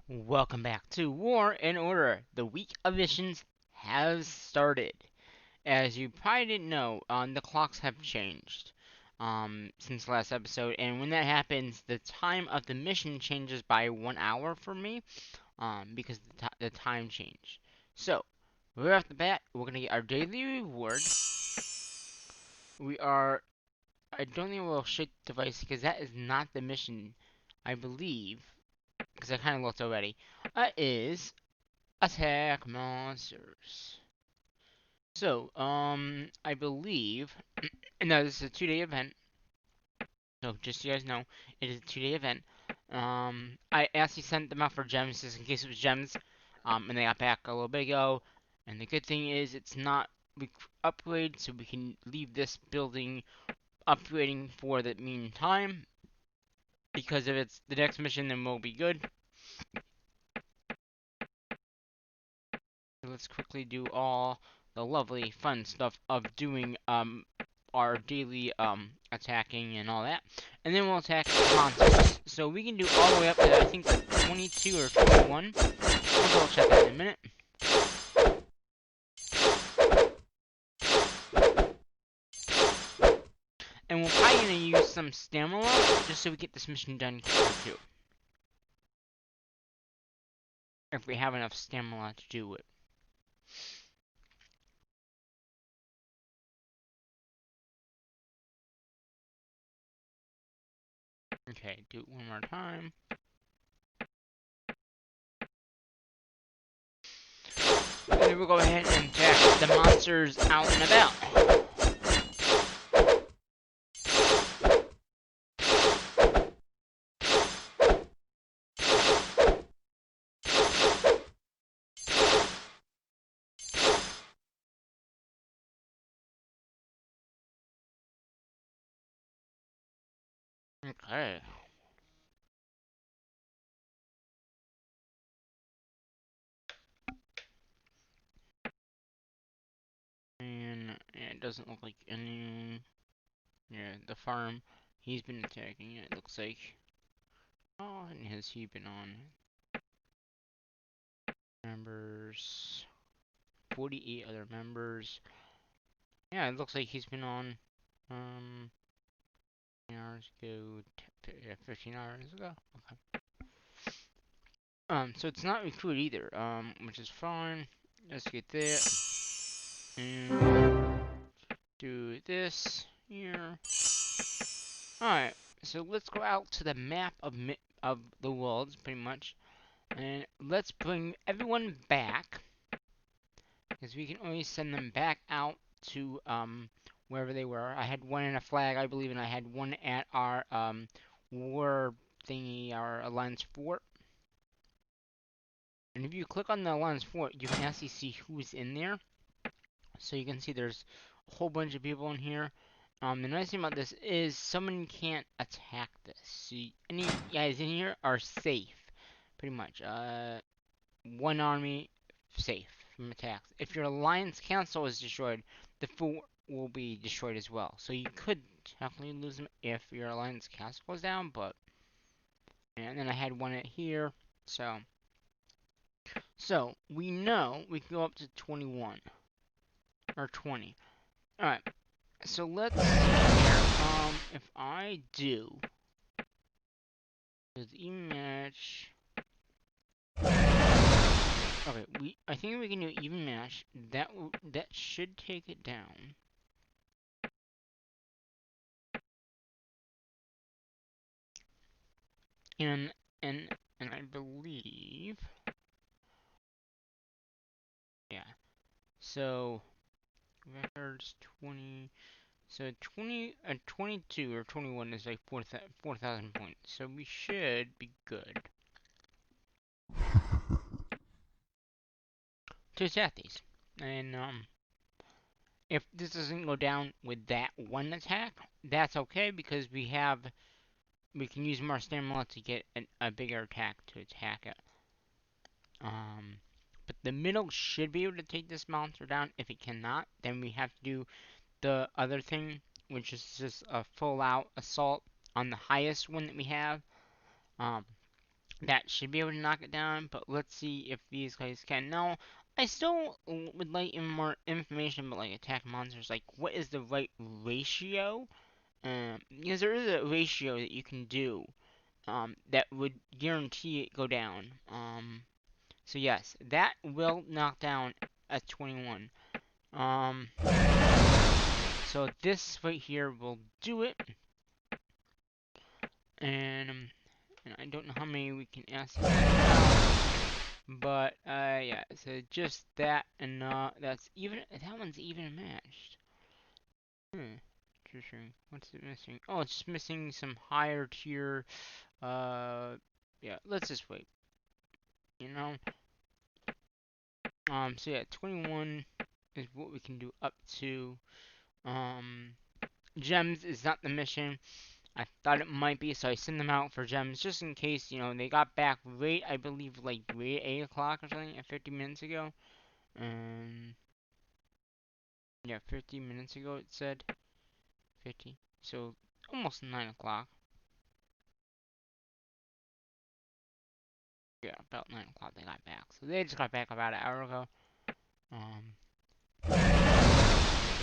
Welcome back to War and Order. The week of missions has started. As you probably didn't know, the clocks have changed since last episode, and when that happens, the time of the mission changes by 1 hour for me because the time changed. So, right off the bat, we're gonna get our daily reward. We are. I don't think we'll shake the device because that is not the mission, I believe, because I kind of looked already. Is attack monsters. So, I believe, no, this is a 2 day event. So, just so you guys know, it is a 2 day event. I actually sent them out for gems just in case it was gems. And they got back a little bit ago. And the good thing is, it's not upgrade, so we can leave this building upgrading for the meantime. Because if it's the next mission, then we'll be good. So let's quickly do all the lovely fun stuff of doing our daily attacking and all that, and then we'll attack monsters. So we can do all the way up to I think 22 or 21. We'll double check that in a minute. And we're probably gonna use some stamina just so we get this mission done quicker too. If we have enough stamina to do it. Okay, do it one more time. And then we'll go ahead and attack the monsters out and about. Okay. And yeah, it doesn't look like any. Yeah, the farm. He's been attacking it, looks like. Oh, and has he been on? Members. 48 other members. Yeah, it looks like he's been on. 15 hours ago. Yeah, 15 hours ago. Okay. So it's not recruit either. Which is fine. Let's get that. And do this here. Alright, so let's go out to the map of the worlds, pretty much. And let's bring everyone back. Because we can only send them back out to, wherever they were. I had one in a flag, I believe, and I had one at our, war thingy, our Alliance Fort. And if you click on the Alliance Fort, you can actually see who's in there. So you can see there's a whole bunch of people in here. The nice thing about this is someone can't attack this. So any guys in here are safe, pretty much. One army safe from attacks. If your alliance council is destroyed, the fort will be destroyed as well. So you could technically lose them if your alliance council goes down, but and then I had one at here, so we know we can go up to 21 or 20. All right. So let's see. If I do the even match. Okay, I think we can do even match. That should take it down. And and and I believe, yeah. So records 20. So 22 or 21 is like 4,000 points. So we should be good to attack these. And if this doesn't go down with that one attack, that's okay because we can use more stamina to get a bigger attack to attack it. But the middle should be able to take this monster down. If it cannot, then we have to do the other thing, which is just a full-out assault on the highest one that we have. Um, That should be able to knock it down, but let's see if these guys can. Now, I still would like even more information about like attack monsters. Like, what is the right ratio? Because there is a ratio that you can do that would guarantee it go down. So yes, that will knock down a 21. Um, so this right here will do it, and I don't know how many we can ask but yeah. So just that, and that's even. That one's even matched. Interesting. What's it missing? Oh, it's just missing some higher tier. Yeah. Let's just wait. You know. So yeah, 21 is what we can do up to. Um, gems is not the mission. I thought it might be, so I sent them out for gems just in case, they got back late, I believe, like late 8 o'clock or something, 50 minutes ago. Yeah, 50 minutes ago it said. 50. So, almost 9 o'clock. Yeah, about 9 o'clock they got back. So they just got back about an hour ago. So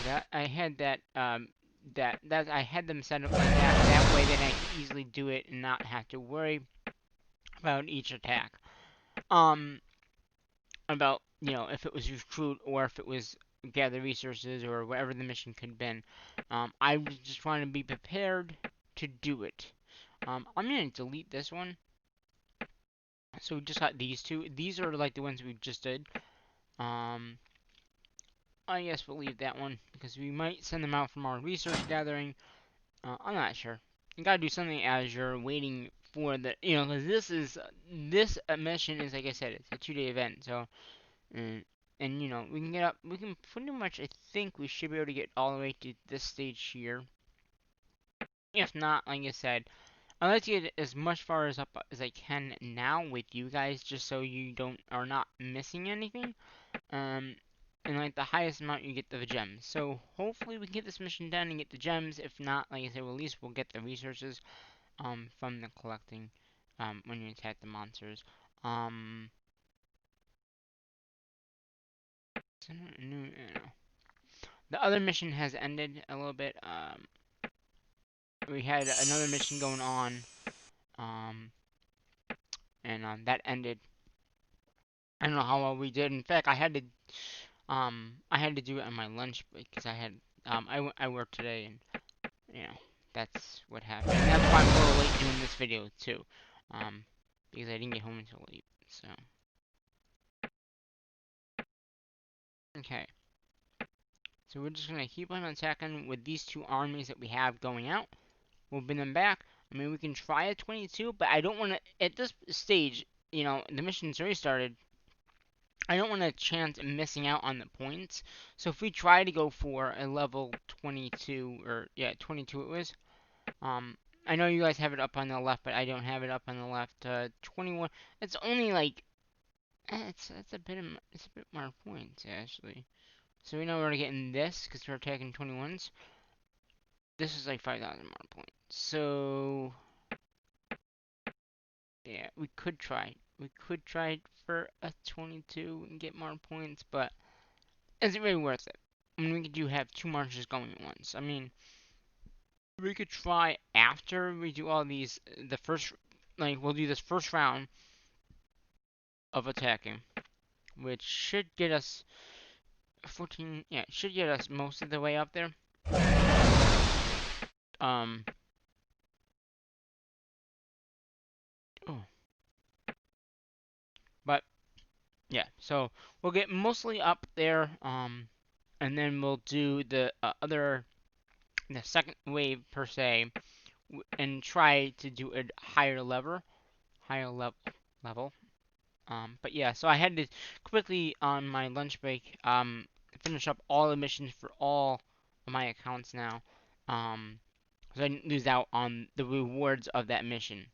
that, I had that I had them set up like that. That way then I could easily do it and not have to worry about each attack. About, if it was recruit or if it was gather resources or whatever the mission could have been. I was just trying to be prepared to do it. I'm gonna delete this one. So we just got these two. These are like the ones we just did. Um, I guess we'll leave that one because we might send them out from our research gathering. I'm not sure. You gotta do something as you're waiting for the, because this mission is, like I said, it's a 2-day event. So, and we can get up. We can pretty much. I think we should be able to get all the way to this stage here. If not, like I said, I like to get as much far as up as I can now with you guys, just so you are not missing anything. Um, and like the highest amount you get the gems. So hopefully we can get this mission done and get the gems. If not, like I said, well, at least we'll get the resources from the collecting when you attack the monsters. Um, the other mission has ended a little bit. We had another mission going on. Um, and that ended. I don't know how well we did. In fact, I had to do it on my lunch break because I worked today, and you know, that's what happened. And that's why I'm a little late doing this video too, because I didn't get home until late. So, okay. So we're just gonna keep on attacking with these two armies that we have going out. We'll bring them back. I mean, we can try a 22, but I don't want to. At this stage, the mission's already started. I don't want to chance missing out on the points. So if we try to go for a level 22, or yeah, 22 it was. I know you guys have it up on the left, but I don't have it up on the left. 21. It's only like it's a bit more points actually. So we know we're getting this because we're attacking 21s. This is like 5,000 more points. So yeah, we could try. We could try for a 22 and get more points, but is it really worth it? I mean, we could have two marches going at once. I mean, we could try after we do all these. The first, like, we'll do this first round of attacking, which should get us 14. Yeah, should get us most of the way up there. Um. Oh. But yeah, so we'll get mostly up there. And then we'll do the the second wave per se, and try to do a higher level. But yeah, so I had to quickly on my lunch break finish up all the missions for all of my accounts now. So I didn't lose out on the rewards of that mission.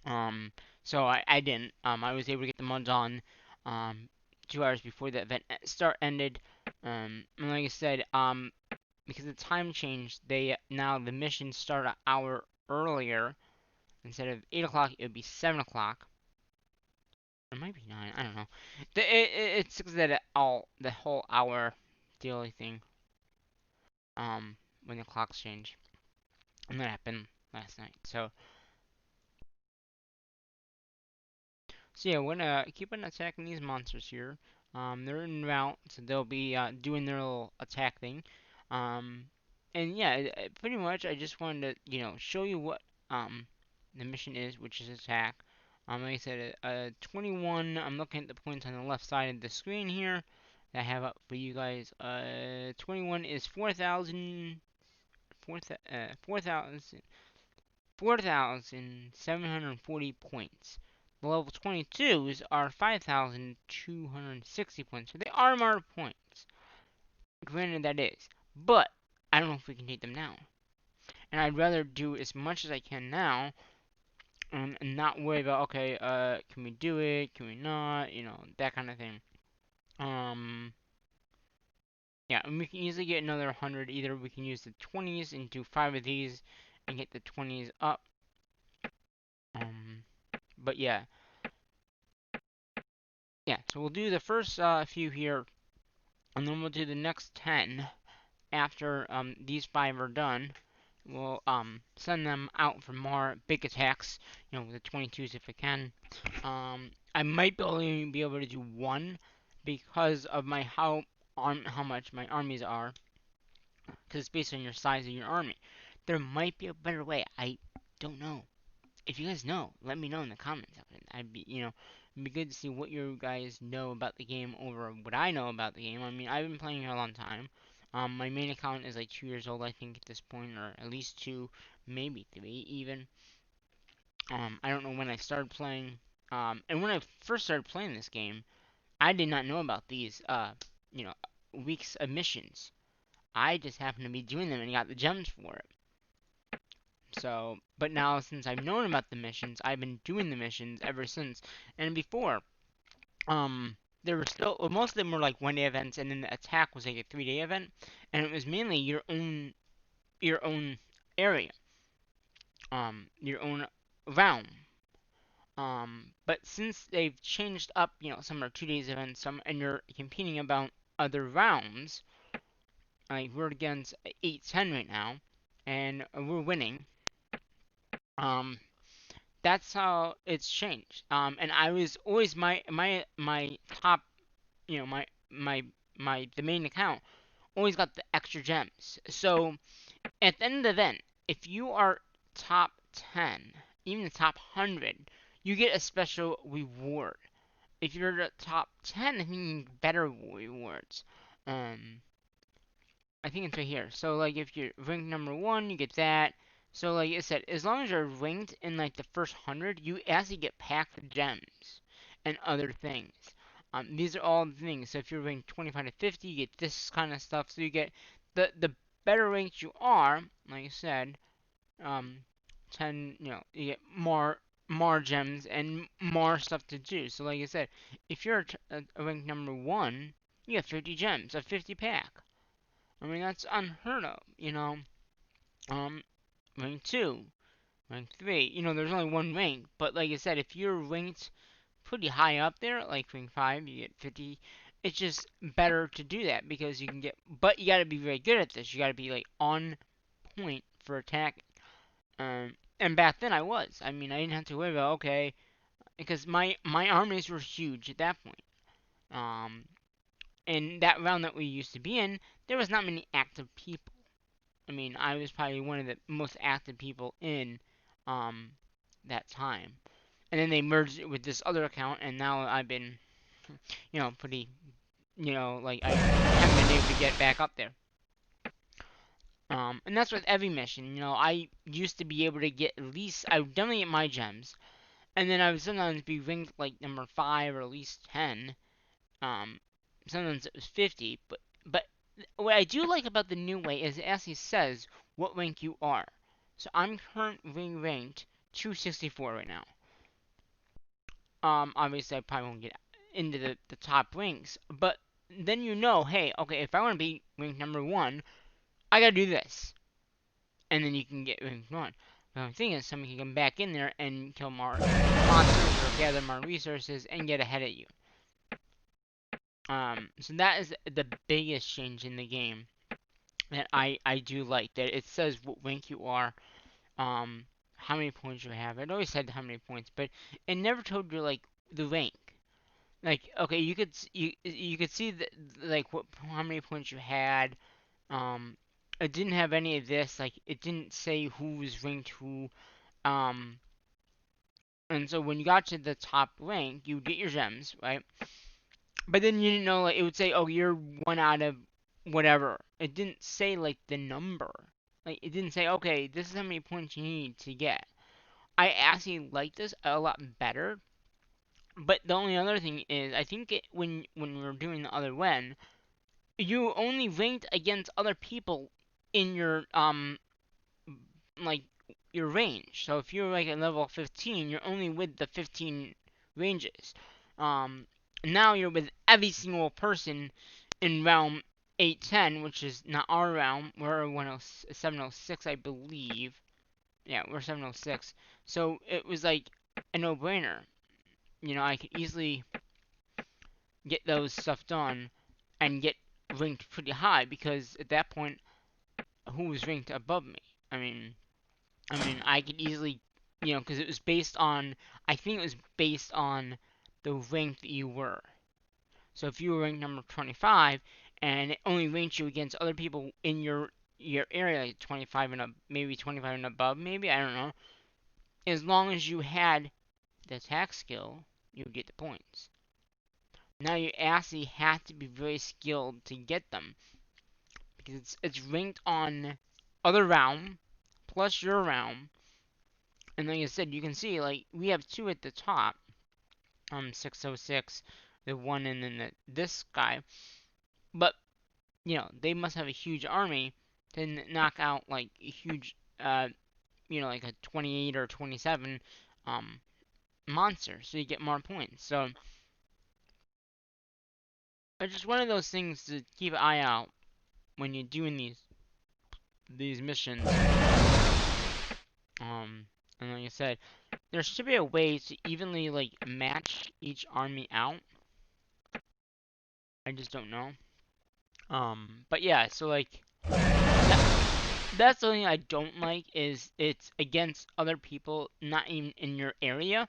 Um, so I didn't. I was able to get the mods on 2 hours before the event start ended. And like I said, because the time changed, now the missions start an hour earlier. Instead of 8 o'clock, it would be 7 o'clock. It might be 9. I don't know. It's that the whole hour daily thing. When the clocks change, and that happened last night. So yeah, we're gonna keep on attacking these monsters here. They're en route, so they'll be doing their little attack thing. Um, and yeah, pretty much I just wanted to, show you what the mission is, which is attack. Like I said, 21. I'm looking at the points on the left side of the screen here that I have up for you guys. 21 is 4,000, 4,740 points. The level 22s are 5,260 points. So they are more points. Granted, that is. But I don't know if we can take them now. And I'd rather do as much as I can now and not worry about, okay, can we do it? Can we not? That kind of thing. Um, yeah, and we can easily get another 100. Either we can use the 20s and do 5 of these and get the 20s up. But yeah. Yeah, so we'll do the first few here, and then we'll do the next 10 after these 5 are done. We'll send them out for more big attacks, with the 22s if I can. I might only be able to do 1 because of how much my armies are, because it's based on your size of your army. There might be a better way. I don't know. If you guys know, let me know in the comments. It'd be good to see what you guys know about the game over what I know about the game. I mean, I've been playing it a long time. My main account is like 2 years old, I think, at this point, or at least 2, maybe 3 even. I don't know when I started playing. And when I first started playing this game, I did not know about these, weeks of missions. I just happened to be doing them and got the gems for it. So, but now since I've known about the missions, I've been doing the missions ever since. And before, there were still most of them were like 1 day events, and then the attack was like a 3 day event, and it was mainly your own area, your own realm. But since they've changed up, some are 2 days events, some and you're competing about other rounds. Like we're against 8-10 right now, and we're winning. Um, that's how it's changed. And I was always my top, my the main account always got the extra gems. So at the end of the event, if you are top 10, even the top 100, you get a special reward. If you're the top 10, I think you get better rewards. Um, I think it's right here. So like if you're ranked number 1, you get that. So like I said, as long as you're ranked in like the first 100, you actually get packed gems and other things. These are all the things. So if you're ranked 25 to 50, you get this kind of stuff. So you get the better ranked you are, like I said, 10, you get more gems and more stuff to do. So like I said, if you're ranked number 1, you get 50 gems, a 50 pack. I mean, that's unheard of, Um, rank 2, rank 3, there's only one rank, but like I said, if you're ranked pretty high up there, like rank 5, you get 50. It's just better to do that because you can but you gotta be very good at this. You gotta be, like, on point for attacking. And back then I was. I mean, I didn't have to worry about, okay, because my armies were huge at that point. Um, in that round that we used to be in, there was not many active people. I mean, I was probably one of the most active people in um, that time. And then they merged it with this other account, and now I've been, pretty, like I haven't been able to get back up there. And that's with every mission. I used to be able to get at least, I would definitely get my gems, and then I would sometimes be ranked like number 5 or at least 10. Um, Sometimes it was 50, but what I do like about the new way is it actually says what rank you are. So I'm currently ranked 264 right now. Obviously I probably won't get into the top ranks, but then hey, okay, if I want to be ranked number 1, I gotta do this, and then you can get ranked 1. But I'm thinking somebody can come back in there and kill more monsters or gather more resources, and get ahead of you. So that is the biggest change in the game that I do like. That it says what rank you are, how many points you have. It always said how many points, but it never told you like the rank. Like, okay, you could see like what how many points you had. Um, it didn't have any of this. Like, it didn't say who was ranked who. Um, and so when you got to the top rank, you would get your gems, right? But then you didn't know, like, it would say, oh, you're one out of whatever. It didn't say like the number. Like, it didn't say, okay, this is how many points you need to get. I actually like this a lot better. But the only other thing is, I think when we were doing the other when, you only ranked against other people in your like your range. So if you're like at level 15, you're only with the 15 ranges. Um, Now you're with every single person in realm 810, which is not our realm. We're 706, I believe. Yeah, we're 706. So it was like a no-brainer. I could easily get those stuff done and get ranked pretty high because at that point, who was ranked above me? I mean, I could easily, because it was based on, I think it was based on the rank that you were. So if you were ranked number 25 and it only ranked you against other people in your area, like 25 and up, maybe 25 and above, maybe I don't know. As long as you had the attack skill, you would get the points. Now you actually have to be very skilled to get them because it's ranked on other realm plus your realm. And like I said, you can see like we have two at the top, 606, the one, and then this guy. But they must have a huge army to knock out like a huge, like a 28 or 27 um monster, so you get more points. So it's just one of those things to keep an eye out when you're doing these missions. And like I said, there should be a way to evenly like match each army out. I just don't know. But yeah, so like that's the thing I don't like is it's against other people, not even in your area.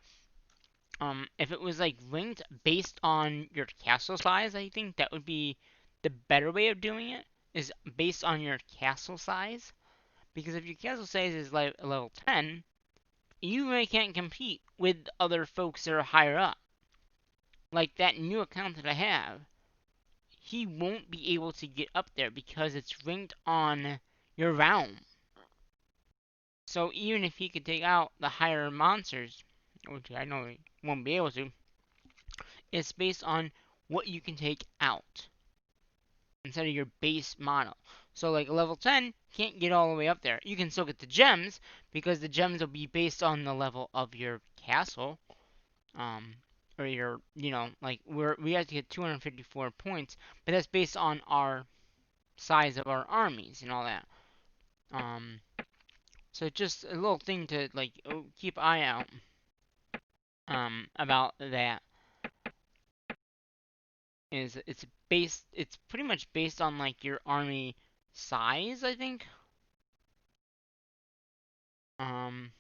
If it was like linked based on your castle size, I think that would be the better way of doing it. Is based on your castle size, because if your castle size is like level 10, you really can't compete with other folks that are higher up. Like that new account that I have, he won't be able to get up there because it's ranked on your realm. So even if he could take out the higher monsters, which I know he won't be able to, it's based on what you can take out instead of your base model. So like level 10 can't get all the way up there. You can still get the gems because the gems will be based on the level of your castle. Um, or your, like we have to get 254 points, but that's based on our size of our armies and all that. Um, so just a little thing to like keep eye out about that is it's pretty much based on like your army size, I think. Um,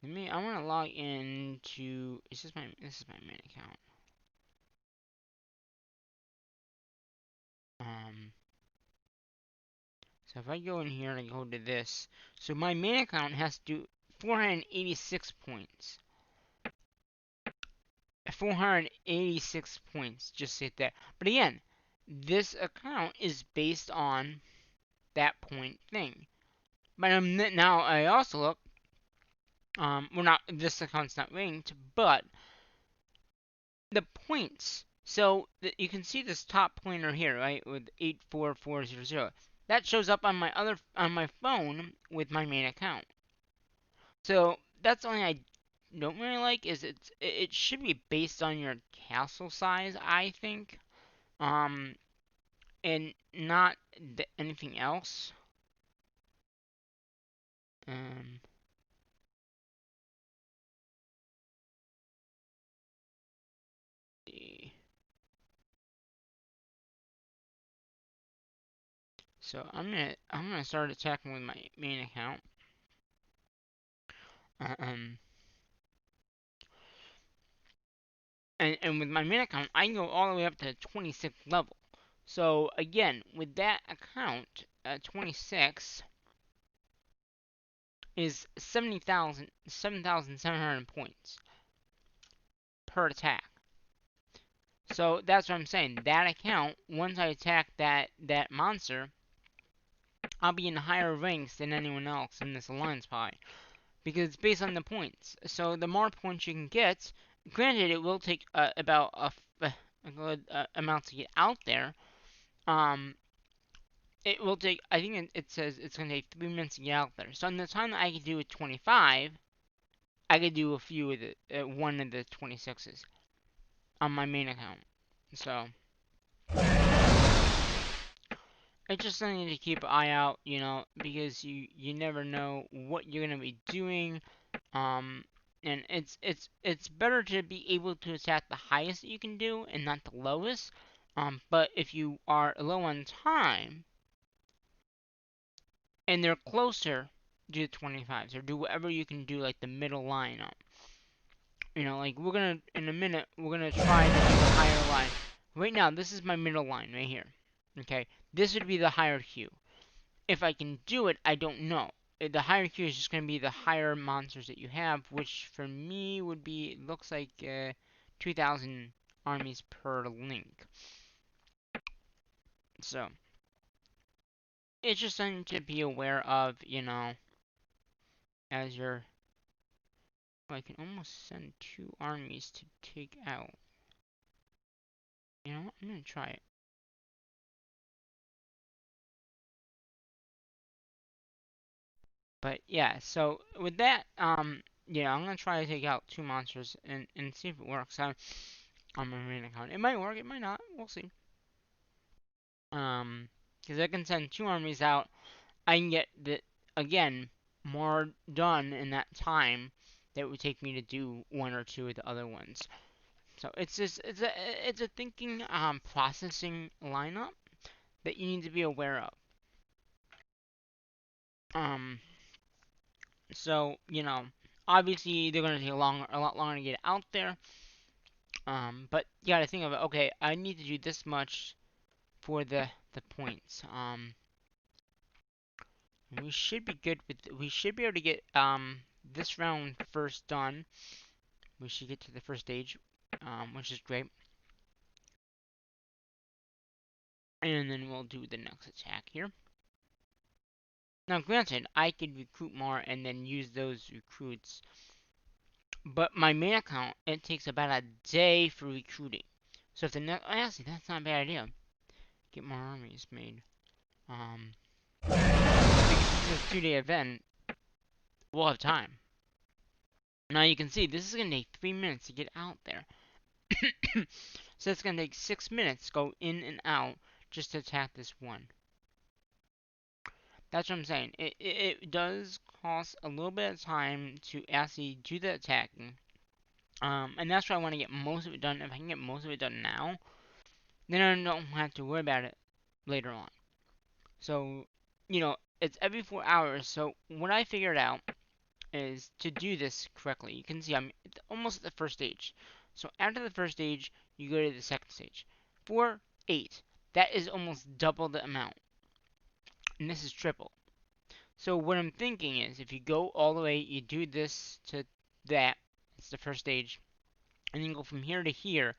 I want to log into. This is my main account. Um, so if I go in here and I go to this, so my main account has to do 486 points. 486 points, just sit there. But again, this account is based on that point thing. But now I also look. We're not. This account's not ranked, but the points. So you can see this top pointer here, right, with 84400. That shows up on my phone with my main account. So that's the only I don't really like is it should be based on your castle size, I think, um, and not anything else. Um, So I'm gonna start attacking with my main account. Um, and with my main account, I can go all the way up to 26th level. So again, with that account, 26 is 7,700 points per attack. So that's what I'm saying. That account, once I attack that monster, I'll be in higher ranks than anyone else in this alliance pie. Because it's based on the points. So the more points you can get, granted it will take about a good amount to get out there. Um, it will take. I think it says it's gonna take 3 minutes to get out there. So in the time that I could do with 25, I could do a few of the one of the 26s on my main account. So it's just something to keep an eye out, because you never know what you're gonna be doing. Um, and it's better to be able to attack the highest that you can do and not the lowest. But if you are low on time and they're closer, do the 25s or do whatever you can do, like the middle line up. Like we're gonna in a minute we're gonna try to do the higher line. Right now, this is my middle line right here. Okay, this would be the higher Q. If I can do it, I don't know. The higher Q is just going to be the higher monsters that you have, which for me would be, it looks like 2,000 armies per link. So, it's just something to be aware of, as you're... Oh, I can almost send 2 armies to take out. You know what? I'm going to try it. But yeah, so with that, I'm going to try to take out 2 monsters and see if it works on my main account. It might work, it might not. We'll see. Because I can send 2 armies out, I can get again more done in that time that it would take me to do 1 or 2 of the other ones. So it's a thinking processing lineup that you need to be aware of. Um, so obviously they're gonna take a lot longer to get out there. But you gotta think of it. Okay, I need to do this much for the points. We should be good with. We should be able to get this round first done. We should get to the first stage, which is great. And then we'll do the next attack here. Now, granted, I could recruit more and then use those recruits, but my main account it takes about a day for recruiting. So if the next, actually, that's not a bad idea. Get more armies made. Because this is a 2-day event, we'll have time. Now you can see this is gonna take 3 minutes to get out there. So it's gonna take 6 minutes to go in and out just to attack this one. That's what I'm saying. It does cost a little bit of time to actually do the attacking. And that's why I want to get most of it done. If I can get most of it done now, then I don't have to worry about it later on. So, it's every 4 hours. So what I figured out is to do this correctly. You can see I'm almost at the first stage. So after the first stage, you go to the second stage. 4, 8. That is almost double the amount. And this is triple. So what I'm thinking is if you go all the way, you do this to that. It's the first stage. And then go from here to here.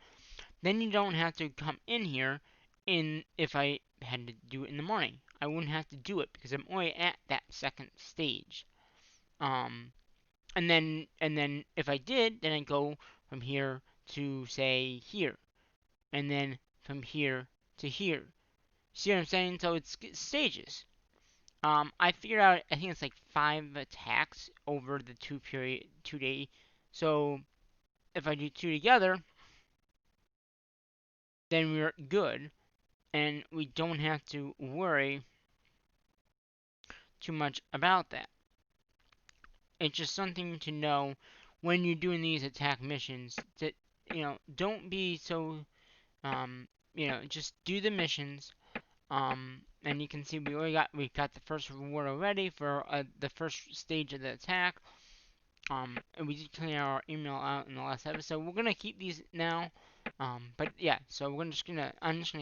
Then you don't have to come in here if I had to do it in the morning. I wouldn't have to do it because I'm already at that second stage. And then if I did, then I go from here to say here, and then from here to here. See what I'm saying? So it's stages. I figured out. I think it's like 5 attacks over the 2 day. So if I do 2 together, then we're good, and we don't have to worry too much about that. It's just something to know when you're doing these attack missions that don't be so just do the missions And you can see we got the first reward already for the first stage of the attack. And we did clear our email out in the last episode. We're gonna keep these now. But yeah, so I'm just gonna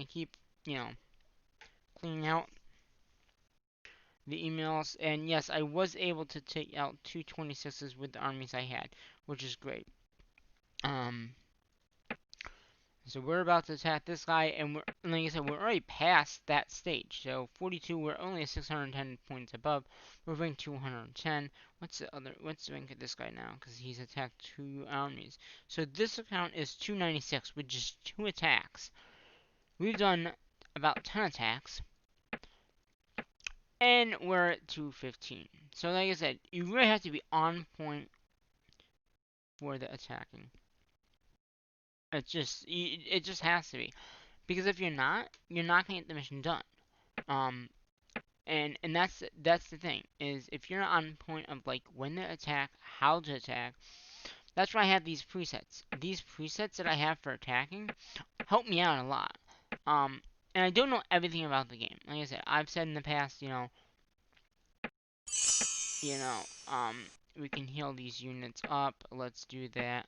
keep, cleaning out the emails. And yes, I was able to take out 226s with the armies I had, which is great. Um, so we're about to attack this guy, and like I said, we're already past that stage. So 42, we're only 610 points above. We're ranked 210. What's the rank of this guy now? Because he's attacked 2 armies. So this account is 296 with just 2 attacks. We've done about 10 attacks, and we're at 215. So like I said, you really have to be on point for the attacking. It just has to be. Because if you're not gonna get the mission done. Um, and that's the thing, is if you're not on point of like when to attack, how to attack. That's why I have these presets. These presets that I have for attacking help me out a lot. And I don't know everything about the game. Like I said, I've said in the past, you know, um, we can heal these units up. Let's do that.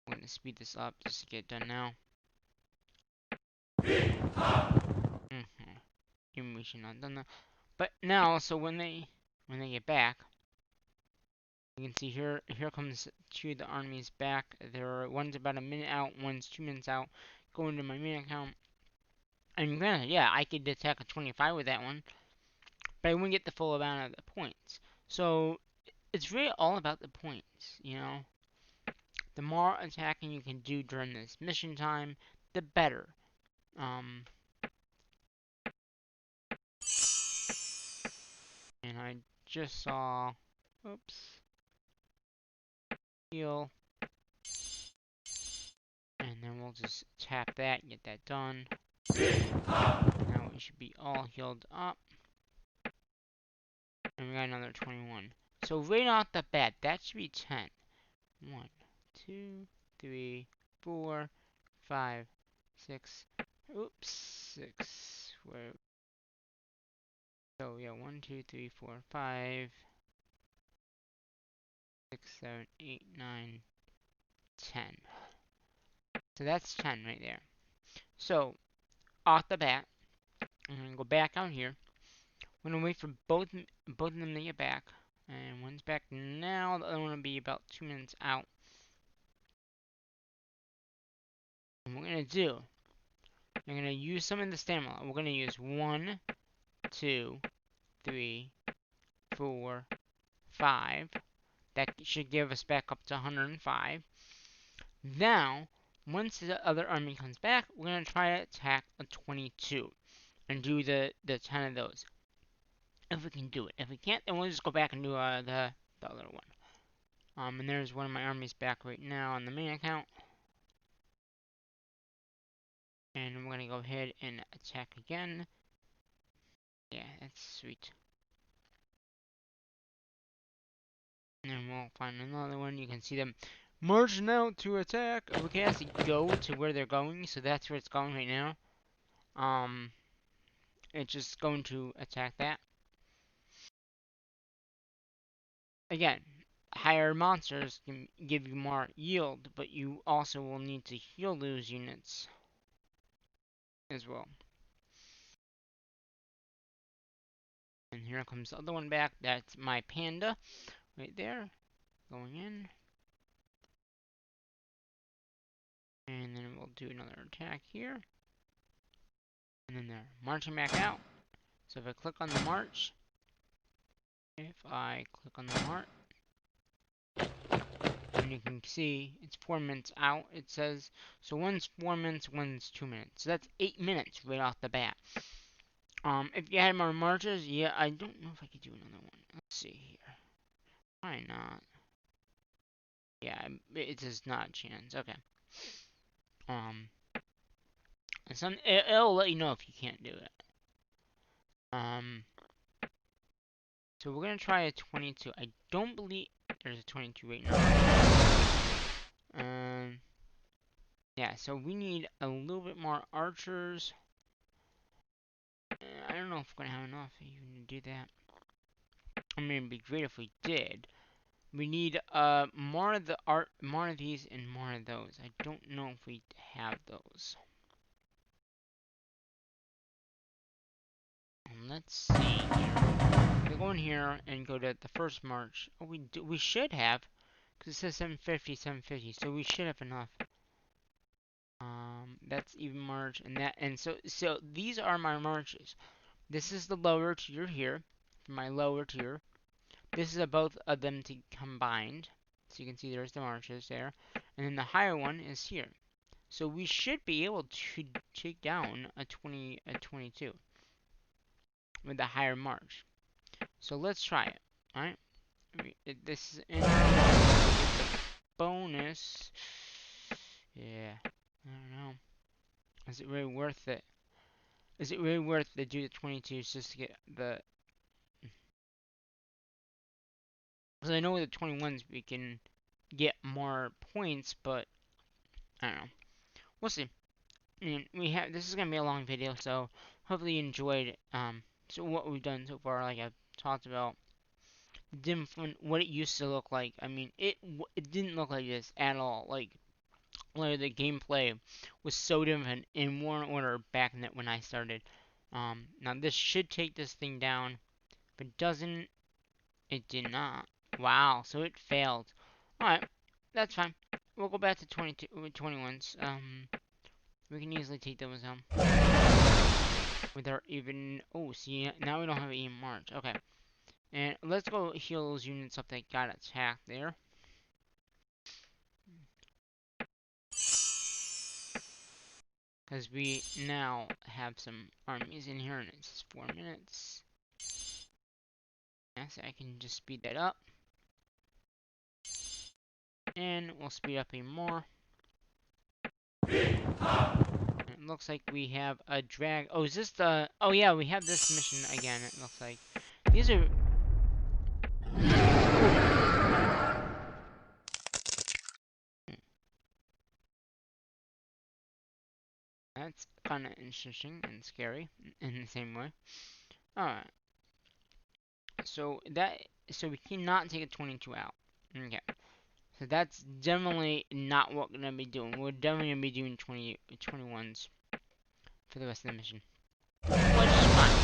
I'm gonna speed this up just to get it done now. Even we should not done that. But now, so when they get back, you can see here comes the armies back. One's about a minute out, one's 2 minutes out. Go into my main account. And granted, yeah, I could attack a 25 with that one, but I wouldn't get the full amount of the points. So it's really all about the points, The more attacking you can do during this mission time, the better. And I just saw, oops, heal. And then we'll just tap that and get that done. Now we should be all healed up. And we got another 21. So right off the bat, that should be 10. 1, 2, 3, 4, 5, 6. Oops, 6. Where? So yeah, 1, 2, 3, 4, 5, 6, 7, 8, 9, 10. So that's 10 right there. So off the bat, I'm gonna go back out here. I'm gonna wait for both of them to get back. And one's back now, the other one will be about 2 minutes out. And what we're gonna do, we're gonna use some of the stamina. We're gonna use 1, 2, 3, 4, 5. That should give us back up to 105. Now, once the other army comes back, we're gonna try to attack a 22 and do the 10 of those. If we can do it. If we can't, then we'll just go back and do the other one. And there's one of my armies back right now on the main account. And we're going to go ahead and attack again. Yeah, that's sweet. And then we'll find another one. You can see them marching out to attack. We can actually go to where they're going, so that's where it's going right now. It's just going to attack that. Again, higher monsters can give you more yield, but you also will need to heal those units as well. And here comes the other one back. That's my panda right there. Going in. And then we'll do another attack here. And then they're marching back out. So if I click on the march, and you can see it's 4 minutes out, it says. So one's 4 minutes, one's 2 minutes. So that's 8 minutes right off the bat. If you had more marches, yeah, I don't know if I could do another one. Let's see here. Why not? Yeah, it is not a chance. Okay. It'll let you know if you can't do it. So we're gonna try a 22. I don't believe there's a 22 right now. Yeah, so we need a little bit more archers. don't know if we're gonna have enough even to do that. I mean, it'd be great if we did. We need more of the art, more of these, and more of those. I don't know if we have those. Let's see here. We go in here and go to the first march. Oh, we should have, because it says 750, 750, so we should have enough. That's even march, and so these are my marches. This is the lower tier here, for my lower tier. This is both of them combined. So you can see there's the marches there. And then the higher one is here. So we should be able to take down a 22 with the higher march. So let's try it. Alright? This is in our march, so we get the bonus. Yeah. I don't know. Is it really worth it? Is it really worth to do the 22s just to get the... Because I know with the 21s we can get more points, but I don't know. We'll see. And this is gonna be a long video, so hopefully you enjoyed so what we've done so far. Like I've talked about different what it used to look like. I mean, it didn't look like this at all. Like the gameplay was so different in War and Order back when I started. Now this should take this thing down. If it doesn't, it did not. Wow, so it failed. Alright, that's fine. We'll go back to 21s. We can easily take those down. Without even... Oh, see, now we don't have even March. Okay. And let's go heal those units up that got attacked there. Because we now have some armies in here, and it's 4 minutes. Yes, I can just speed that up. And we'll speed up even more. It looks like we have a drag... Oh, is this the... Oh, yeah, we have this mission again, it looks like. These are... That's kind of interesting and scary in the same way. Alright. So we cannot take a 22 out. Okay. So that's definitely not what we're gonna be doing. We're definitely gonna be doing 21s for the rest of the mission. Which is fine.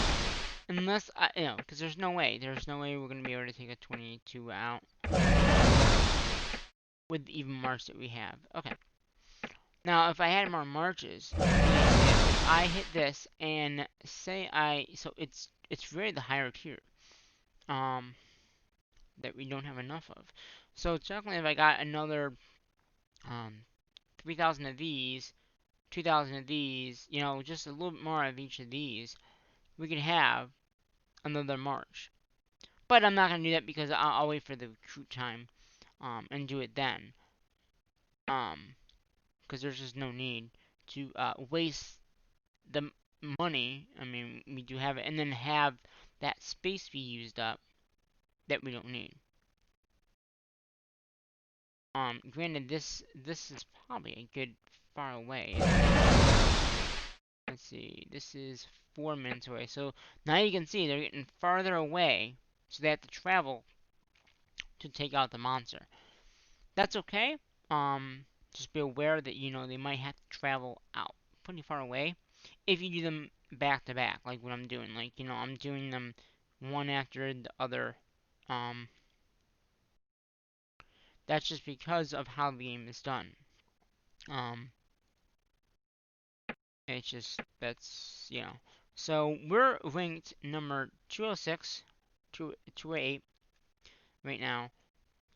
Unless because there's no way we're gonna be able to take a 22 out with the even march that we have. Okay. Now, if I had more marches, if I hit this and say so it's really the higher tier, that we don't have enough of. So technically, if I got another, 3,000 of these, 2,000 of these, just a little bit more of each of these, we could have another march. But I'm not gonna do that because I'll wait for the recruit time, and do it then. Because there's just no need to waste the money. I mean, we do have it, and then have that space be used up that we don't need. Granted, this is probably a good far away. Let's see, this is 4 minutes away. So now you can see they're getting farther away, so they have to travel to take out the monster. That's okay. Just be aware that they might have to travel out pretty far away if you do them back to back, like what I'm doing. Like I'm doing them one after the other. That's just because of how the game is done. It's just, So, we're ranked number 206, 208 right now.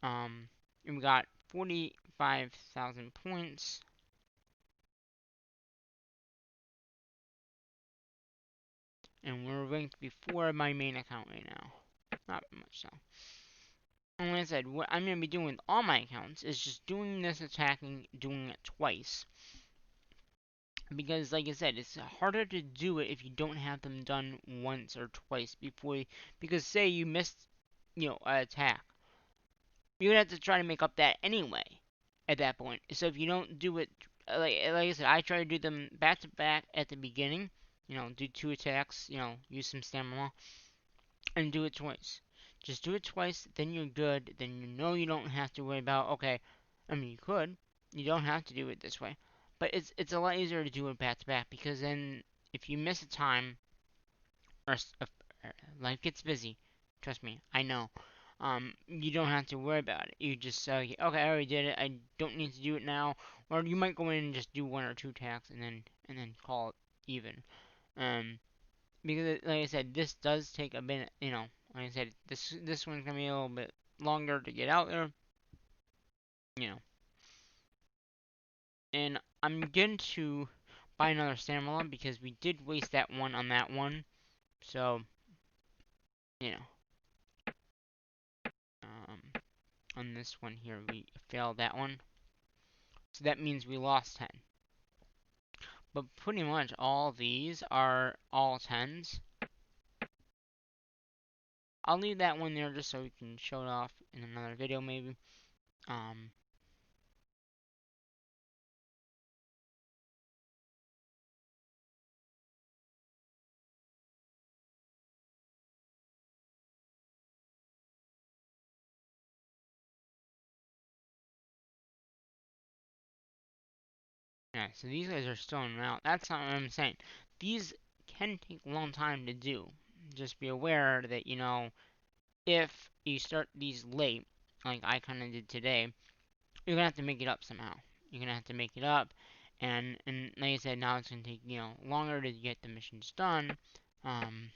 And we got 45,000 points. And we're ranked before my main account right now. Not much so. And like I said, what I'm going to be doing with all my accounts is just doing this attacking, doing it twice. Because, like I said, it's harder to do it if you don't have them done once or twice before. Because, say you missed, an attack, you're gonna have to try to make up that anyway. At that point, so if you don't do it, like I said, I try to do them back to back at the beginning, do 2 attacks, use some stamina, and do it twice. Just do it twice, then you're good. Then you don't have to worry about, okay, I mean, you could. You don't have to do it this way. But it's a lot easier to do it back to back, because then if you miss a time, or life gets busy, trust me, I know. You don't have to worry about it. You just say, okay, I already did it. I don't need to do it now. Or you might go in and just do 1 or 2 attacks and then call it even. Um, because like I said, this does take a minute. Like I said, this one's gonna be a little bit longer to get out there. You know, and I'm going to buy another stamina because we did waste that one on that one. So you know, um, on this one here, we failed that one. So that means we lost 10. But pretty much all these are all 10s. I'll leave that one there just so we can show it off in another video maybe. Um, yeah, so these guys are still in route. That's not what I'm saying. These can take a long time to do. Just be aware that, if you start these late, like I kind of did today, you're gonna have to make it up somehow. You're gonna have to make it up, and like I said, now it's gonna take longer to get the missions done. Um,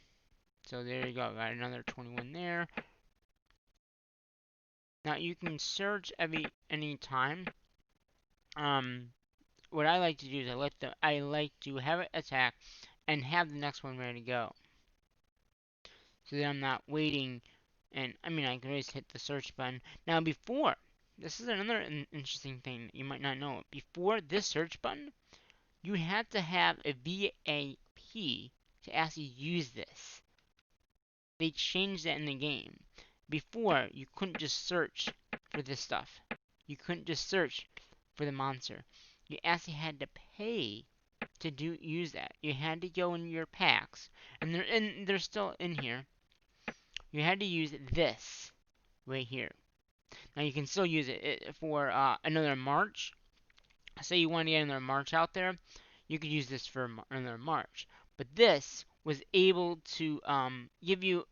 so there you go. Got another 21 there. Now you can search any time. What I like to do is I like to have it attack and have the next one ready to go, so that I'm not waiting. And I mean, I can always hit the search button. Now, this is another interesting thing that you might not know. Before this search button, you had to have a VIP to actually use this. They changed that in the game. Before, you couldn't just search for this stuff. You couldn't just search for the monster. You actually had to pay to use that. You had to go in your packs, and they're still in here. You had to use this right here. Now you can still use it for another march. Say you want to get another march out there, you could use this for another march. But this was able to give you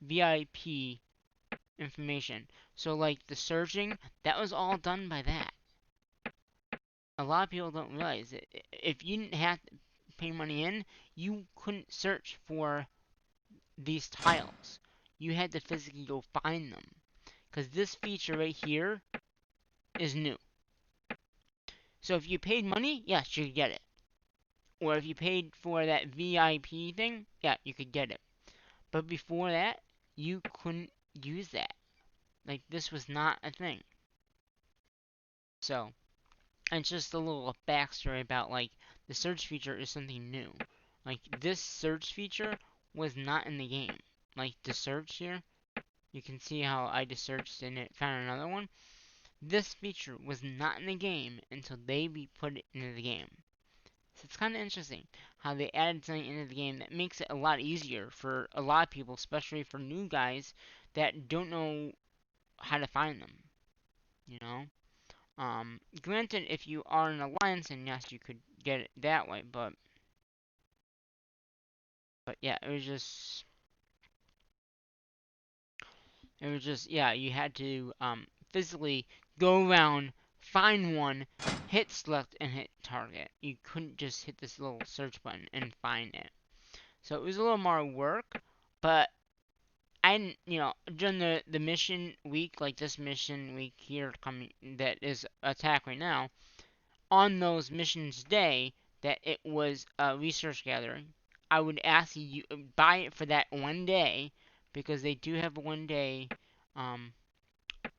VIP information. So like the searching, that was all done by that. A lot of people don't realize that if you didn't have to pay money in, you couldn't search for these tiles. You had to physically go find them. Because this feature right here is new. So if you paid money, yes, you could get it. Or if you paid for that VIP thing, yeah, you could get it. But before that, you couldn't use that. Like, this was not a thing. So, and just a little backstory about, like, the search feature is something new. Like, this search feature was not in the game. Like, the search here, you can see how I just searched and it found another one. This feature was not in the game until they put it into the game. So it's kind of interesting how they added something into the game that makes it a lot easier for a lot of people, especially for new guys that don't know how to find them. You know, granted, if you are an alliance, then yes, you could get it that way. But yeah, it was just yeah, you had to physically go around, find one, hit select, and hit target. You couldn't just hit this little search button and find it. So it was a little more work, but I didn't, during the mission week, like this mission week here coming, that is attack right now, on those missions day that it was research gathering, I would ask you buy it for that one day, because they do have a 1 day um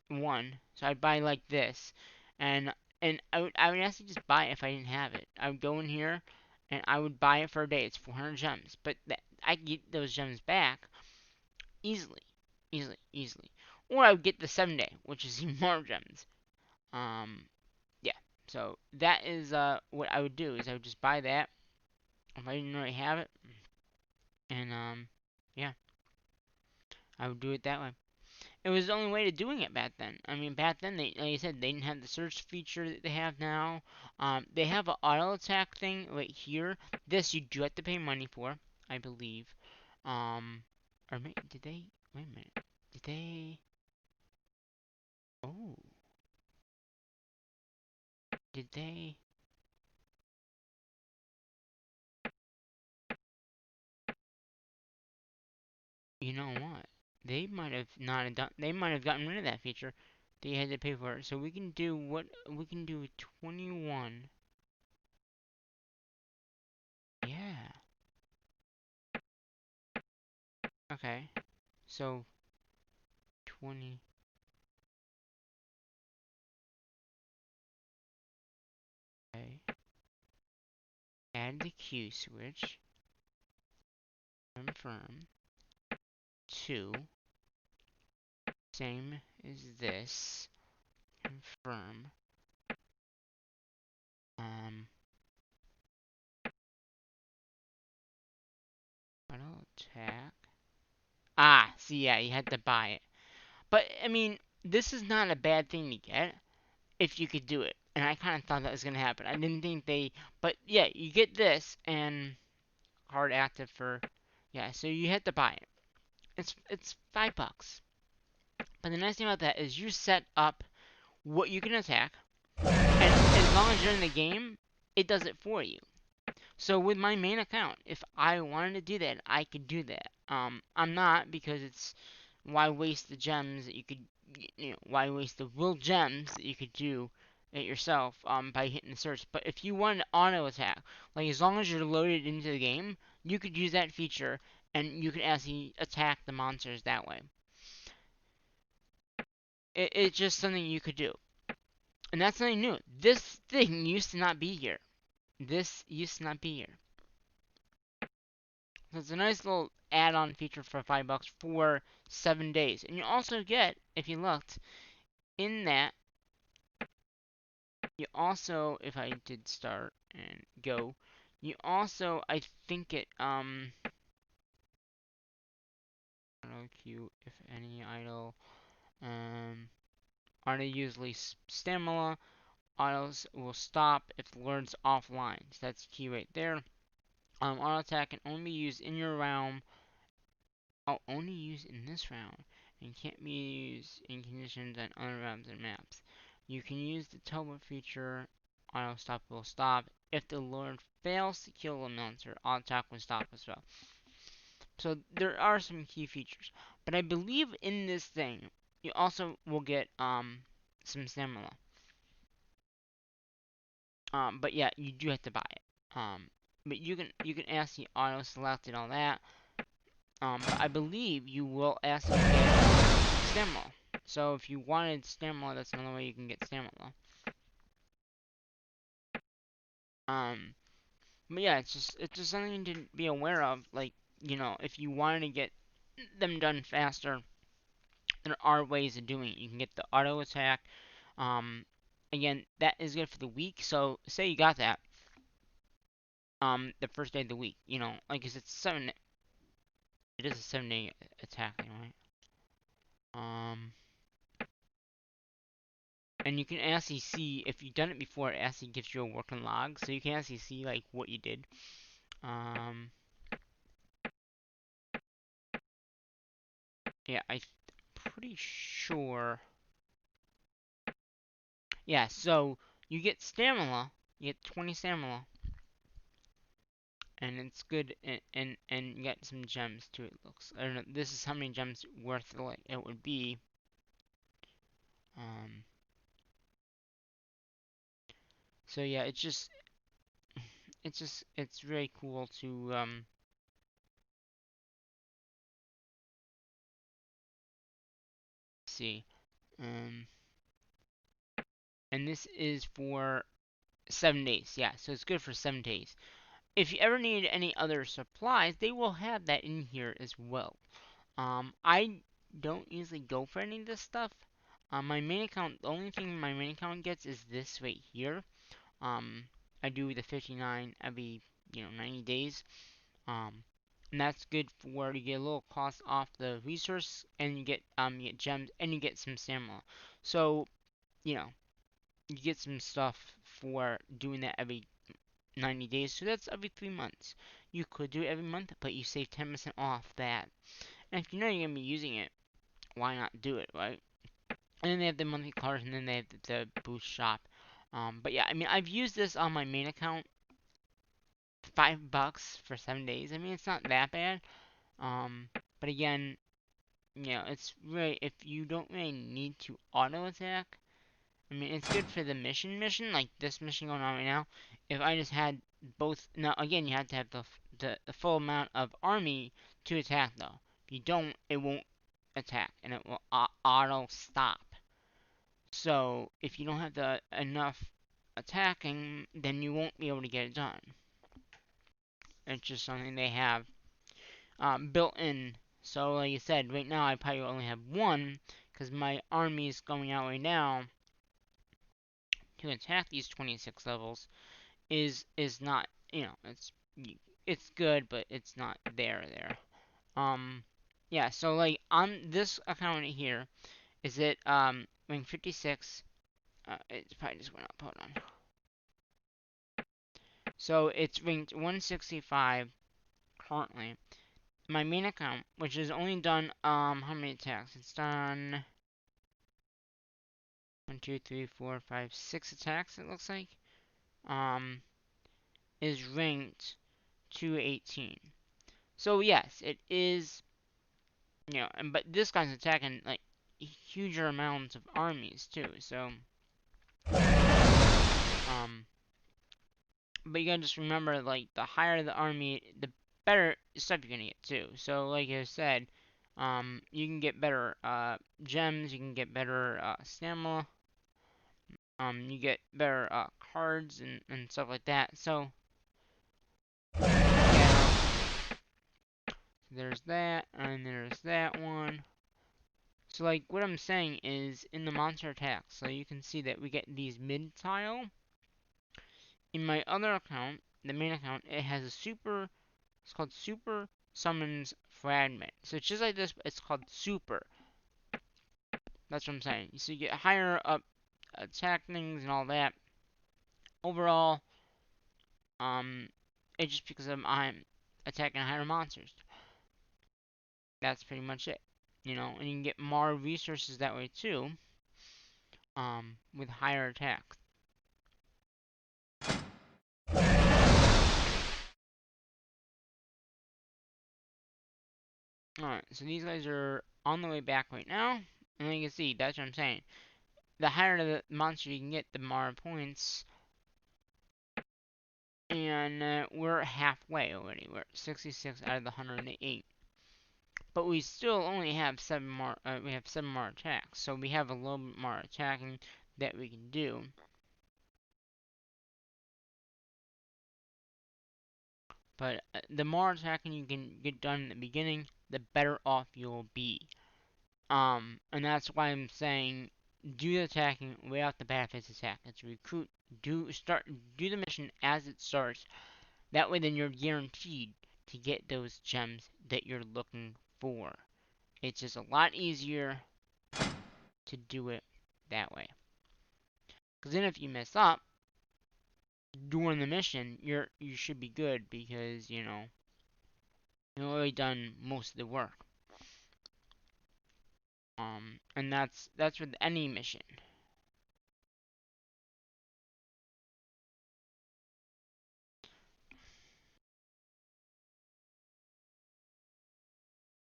one. So I'd buy like this, and I would ask you just buy it if I didn't have it. I would go in here and I would buy it for a day. It's 400 gems, but I could get those gems back easily, easily. Or I would get the 7 day, which is even more gems. Um, yeah. So that is what I would do is I would just buy that if I didn't already have it. And yeah, I would do it that way. It was the only way to doing it back then. I mean, back then, they, like I said, they didn't have the search feature that they have now. They have an auto attack thing right here. This you do have to pay money for, I believe. Or did they? Wait a minute. Did they? Oh, did they? You know what? They might have not have done. They might have gotten rid of that feature. They had to pay for it. So we can do what we can do. 21. Yeah. Okay. So 20. Okay. Add the Q switch. Confirm. 2. Same as this. Confirm. Um. Auto attack. Ah, see, yeah, you had to buy it. But I mean, this is not a bad thing to get if you could do it. And I kind of thought that was gonna happen. I didn't think they, but yeah, you get this and card active for, yeah. So you had to buy it. It's $5. But the nice thing about that is you set up what you can attack, and as long as you're in the game, it does it for you. So with my main account, if I wanted to do that, I could do that. I'm not because it's why waste the gems that you could, why waste the real gems that you could do it yourself by hitting the search. But if you want to auto attack, like as long as you're loaded into the game, you could use that feature and you can actually attack the monsters that way. It's just something you could do, and that's something new. This thing used to not be here. This used to not be here. So it's a nice little add-on feature for $5 for 7 days. And you also get, if you looked, in that, you also, if I did start and go, you also, I think it, auto queue, if any idle, auto usually stamina, autos will stop if the Lord's offline. So that's key right there. Auto attack can only be used in your realm. I'll only use in this round and can't be used in conditions on other realms and maps. You can use the teleport feature. Auto stop will stop. If the Lord fails to kill a monster, auto attack will stop as well. So there are some key features. But I believe in this thing, you also will get some stamina. But yeah, you do have to buy it. But you can ask the auto select and all that. But I believe you will actually get stamina. So if you wanted stamina, that's another way you can get stamina. Um, but yeah, it's just something to be aware of. Like, if you wanted to get them done faster, there are ways of doing it. You can get the auto attack. Um, again, that is good for the week. So say you got that the first day of the week. Like I said, seven. It is a 7-day attack thing, right? And you can actually see if you've done it before. It actually gives you a working log, so you can actually see like what you did. Um, yeah, I'm pretty sure. Yeah, so you get stamina. You get 20 stamina, and it's good. And you get some gems too. It looks. I don't know. This is how many gems worth like it would be. Um. So yeah, it's really cool to see. Um. And this is for 7 days. Yeah, so it's good for 7 days. If you ever need any other supplies, they will have that in here as well. I don't usually go for any of this stuff. My main account, the only thing my main account gets is this right here. I do the 59 every 90 days. And that's good for you get a little cost off the resource, and you get gems, and you get some stamina. So you know you get some stuff for doing that every 90 days. So that's every 3 months. You could do it every month, but you save 10% off that. And if you know you're gonna be using it, why not do it, right? And then they have the monthly cards, and then they have the boost shop. But yeah, I mean, I've used this on my main account, $5 for 7 days. I mean, it's not that bad. But again, it's really, if you don't really need to auto attack. I mean, it's good for the mission, like this mission going on right now. If I just had both, now again, you have to have the full amount of army to attack though. If you don't, it won't attack, and it will auto stop. So if you don't have the enough attacking, then you won't be able to get it done. It's just something they have built in. So like I said, right now I probably only have one because my army is going out right now to attack these 26 levels. Is not, it's good, but it's not there. Um, yeah. So like on this account right here, is it rank 56? It's probably just went up. Hold on. So it's ranked 165 currently. My main account, which has only done how many attacks? It's done 1, 2, 3, 4, 5, 6 attacks. It looks like is ranked 218. So yes, it is. But this guy's attacking like huger amounts of armies too. So um, but you gotta just remember, like, the higher the army, the better stuff you're gonna get too. So, like I said, you can get better gems, you can get better stamina, you get better cards and stuff like that. So, yeah, there's that, and there's that one. So, like, what I'm saying is, in the monster attacks, so you can see that we get these mid-tile. In my other account, the main account, it has a super. It's called Super Summons Fragment. So it's just like this, but it's called Super. That's what I'm saying. So you get higher up attack things and all that. Overall, it's just because I'm attacking higher monsters. That's pretty much it. And you can get more resources that way too, with higher attacks. Alright, so these guys are on the way back right now. And you can see, that's what I'm saying. The higher the monster you can get, the more points. And we're halfway already. We're at 66 out of the 108. But we still only have 7 more. We have 7 more attacks, so we have a little bit more attacking that we can do. But the more attacking you can get done in the beginning, the better off you'll be. And that's why I'm saying do the attacking right off the bat if it's attack. It's recruit. Do the mission as it starts. That way, then you're guaranteed to get those gems that you're looking for. It's just a lot easier to do it that way. Because then if you mess up during the mission, you should be good because, you've already done most of the work. And that's with any mission.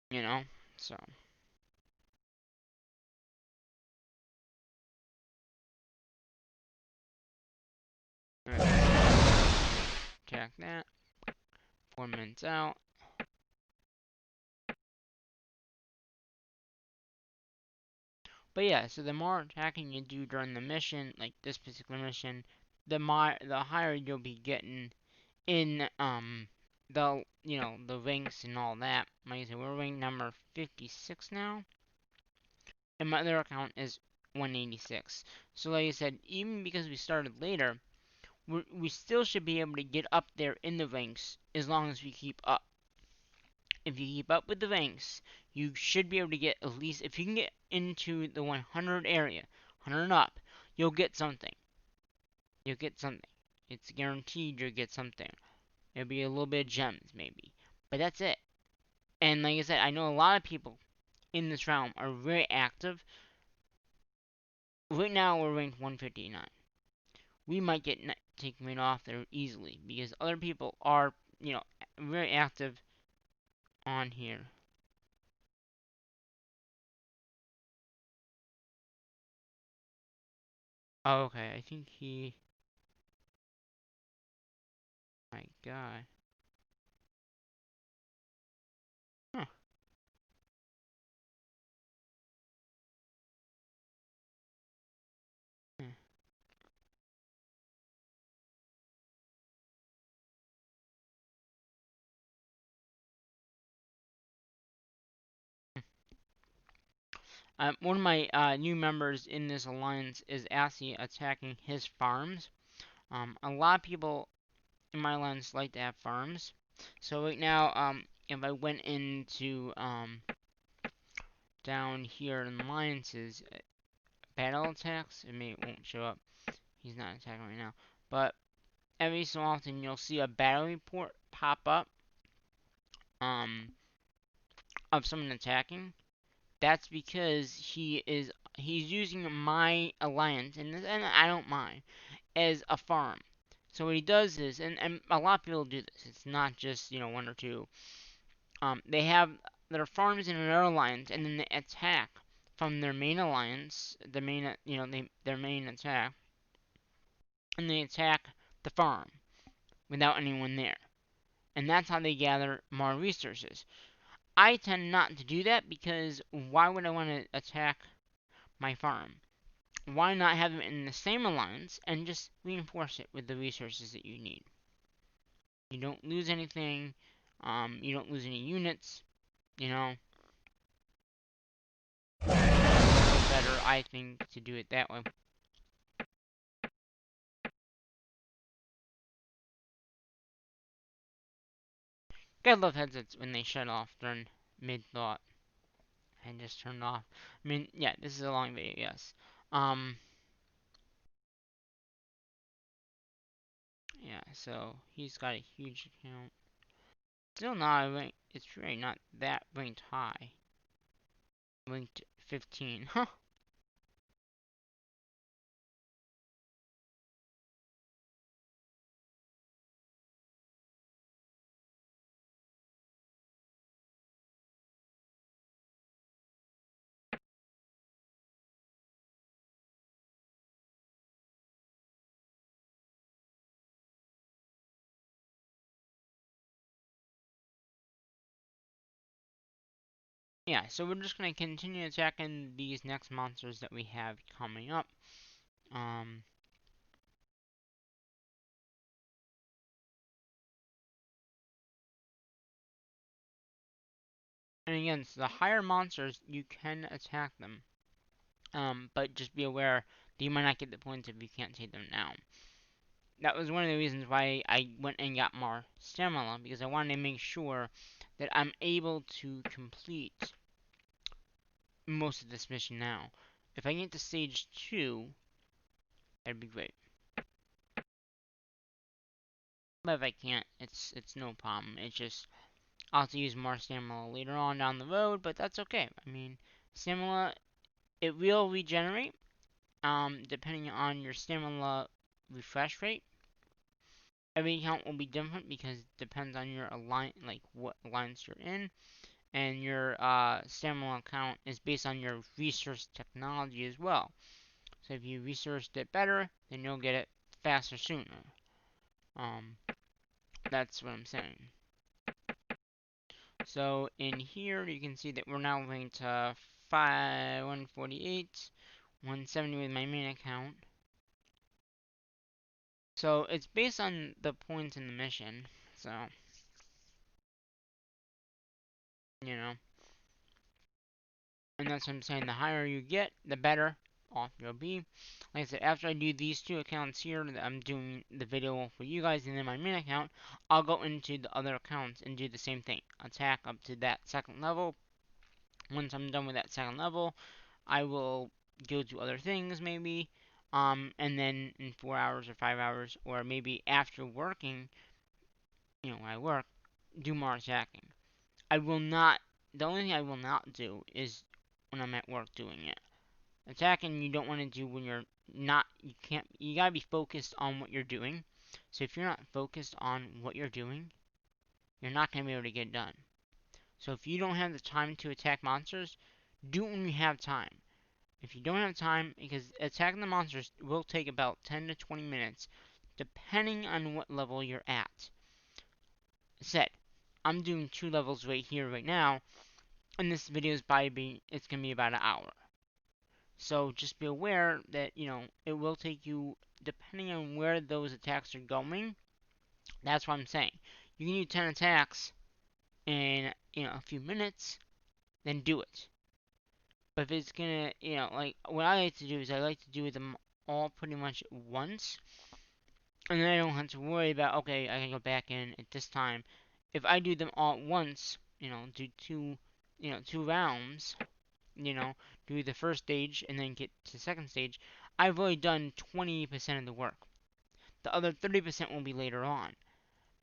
You know? So. Check that. 4 minutes out. But yeah, so the more attacking you do during the mission, like this particular mission, the higher you'll be getting in the ranks and all that. Like I said, we're rank number 56 now, and my other account is 186. So like I said, even because we started later, we still should be able to get up there in the ranks as long as we keep up. If you keep up with the ranks, you should be able to get at least, if you can get into the 100 area, 100 and up, you'll get something. You'll get something. It's guaranteed you'll get something. It'll be a little bit of gems, maybe. But that's it. And like I said, I know a lot of people in this realm are very active. Right now, we're ranked 159. We might get taken right off there easily because other people are, very active on here. Oh, okay, I think he. My God. Huh. Hmm. One of my new members in this alliance is actually attacking his farms. A lot of people in my alliance like to have farms. So right now, if I went into down here in alliances, battle attacks, it won't show up. He's not attacking right now. But every so often you'll see a battle report pop up um, of someone attacking. That's because he's using my alliance, and I don't mind, as a farm. So what he does is, and a lot of people do this. It's not just one or two. They have their farms in another alliance, and then they attack from their main alliance, their main attack, and they attack the farm without anyone there. And that's how they gather more resources. I tend not to do that because why would I want to attack my farm? Why not have them in the same alliance and just reinforce it with the resources that you need? You don't lose anything. You don't lose any units. You know, better I think to do it that way. Gotta love headsets when they shut off during mid thought and just turned off. I mean, yeah, this is a long video, yes. Um, yeah, so he's got a huge account. Still not ranked. It's really not that ranked high. Ranked 15. Huh. Yeah, so we're just gonna continue attacking these next monsters that we have coming up. Um, and again, so the higher monsters, you can attack them. But just be aware that you might not get the points if you can't take them down. That was one of the reasons why I went and got more stamina, because I wanted to make sure that I'm able to complete most of this mission now. If I get to stage 2, that'd be great. But if I can't, it's no problem. It's just I'll have to use more stamina later on down the road, but that's okay. I mean, stamina, it will regenerate, depending on your stamina refresh rate. Every account will be different because it depends on your like what alliance you're in, and your stamina count is based on your resource technology as well. So if you resourced it better, then you'll get it faster sooner. Um, that's what I'm saying. So in here, you can see that we're now ranked 148, 170 with my main account. So it's based on the points in the mission. So, you know, and that's what I'm saying. The higher you get, the better. off your B. Like I said, after I do these 2 accounts here, I'm doing the video for you guys and then my main account, I'll go into the other accounts and do the same thing. Attack up to that 2nd level. Once I'm done with that 2nd level, I will go to other things maybe, and then in 4 hours or 5 hours, or maybe after working, when I work, do more attacking. I will not, the only thing I will not do is when I'm at work doing it. Attacking you don't want to do when you're not, you gotta be focused on what you're doing. So if you're not focused on what you're doing, you're not gonna be able to get it done. So if you don't have the time to attack monsters, do it when you have time. If you don't have time, because attacking the monsters will take about 10 to 20 minutes, depending on what level you're at. Said, I'm doing 2 levels right here, right now, and this video is it's gonna be about an hour. So just be aware that, it will take you, depending on where those attacks are going. That's what I'm saying. You can do 10 attacks in, a few minutes, then do it. But if it's gonna, like, what I like to do is I like to do them all pretty much at once. And then I don't have to worry about, okay, I can go back in at this time. If I do them all at once, do 2 rounds, do the first stage and then get to the 2nd stage, I've already done 20% of the work. The other 30% will be later on.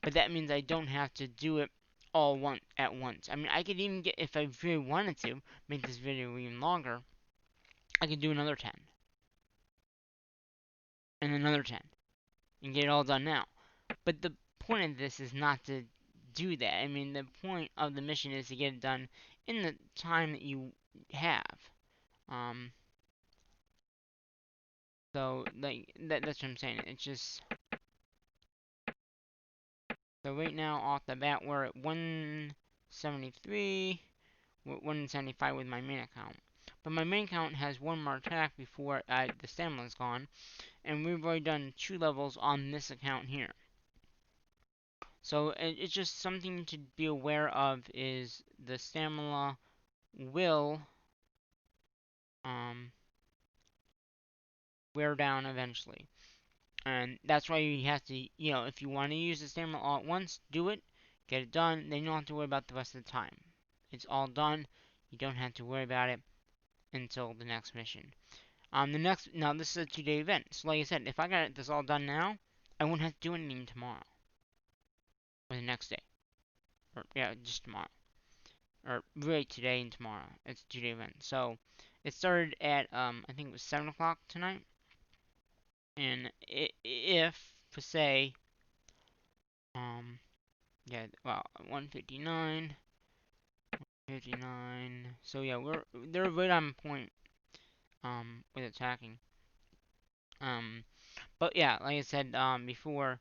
But that means I don't have to do it all at once. I mean, I could even get, if I really wanted to, make this video even longer, I could do another 10. And another 10. And get it all done now. But the point of this is not to do that. I mean, the point of the mission is to get it done in the time that you have. So, like, that's what I'm saying. It's just... So right now, off the bat, we're at 173, 175 with my main account. But my main account has 1 more attack before the stamina's gone, and we've already done 2 levels on this account here. So it's just something to be aware of, is the stamina will wear down eventually. And that's why you have to, if you want to use the stamina all at once, do it, get it done, then you don't have to worry about the rest of the time. It's all done, you don't have to worry about it until the next mission. Now this is a 2-day event, so like I said, if I got this all done now, I won't have to do anything tomorrow. Or the next day. Or, yeah, just tomorrow. Or really today and tomorrow. It's a 2-day event. So, it started at, I think it was 7 o'clock tonight. And if, for say, yeah, well, 159, 59. So yeah, they're right on point, with attacking. But yeah, like I said, before,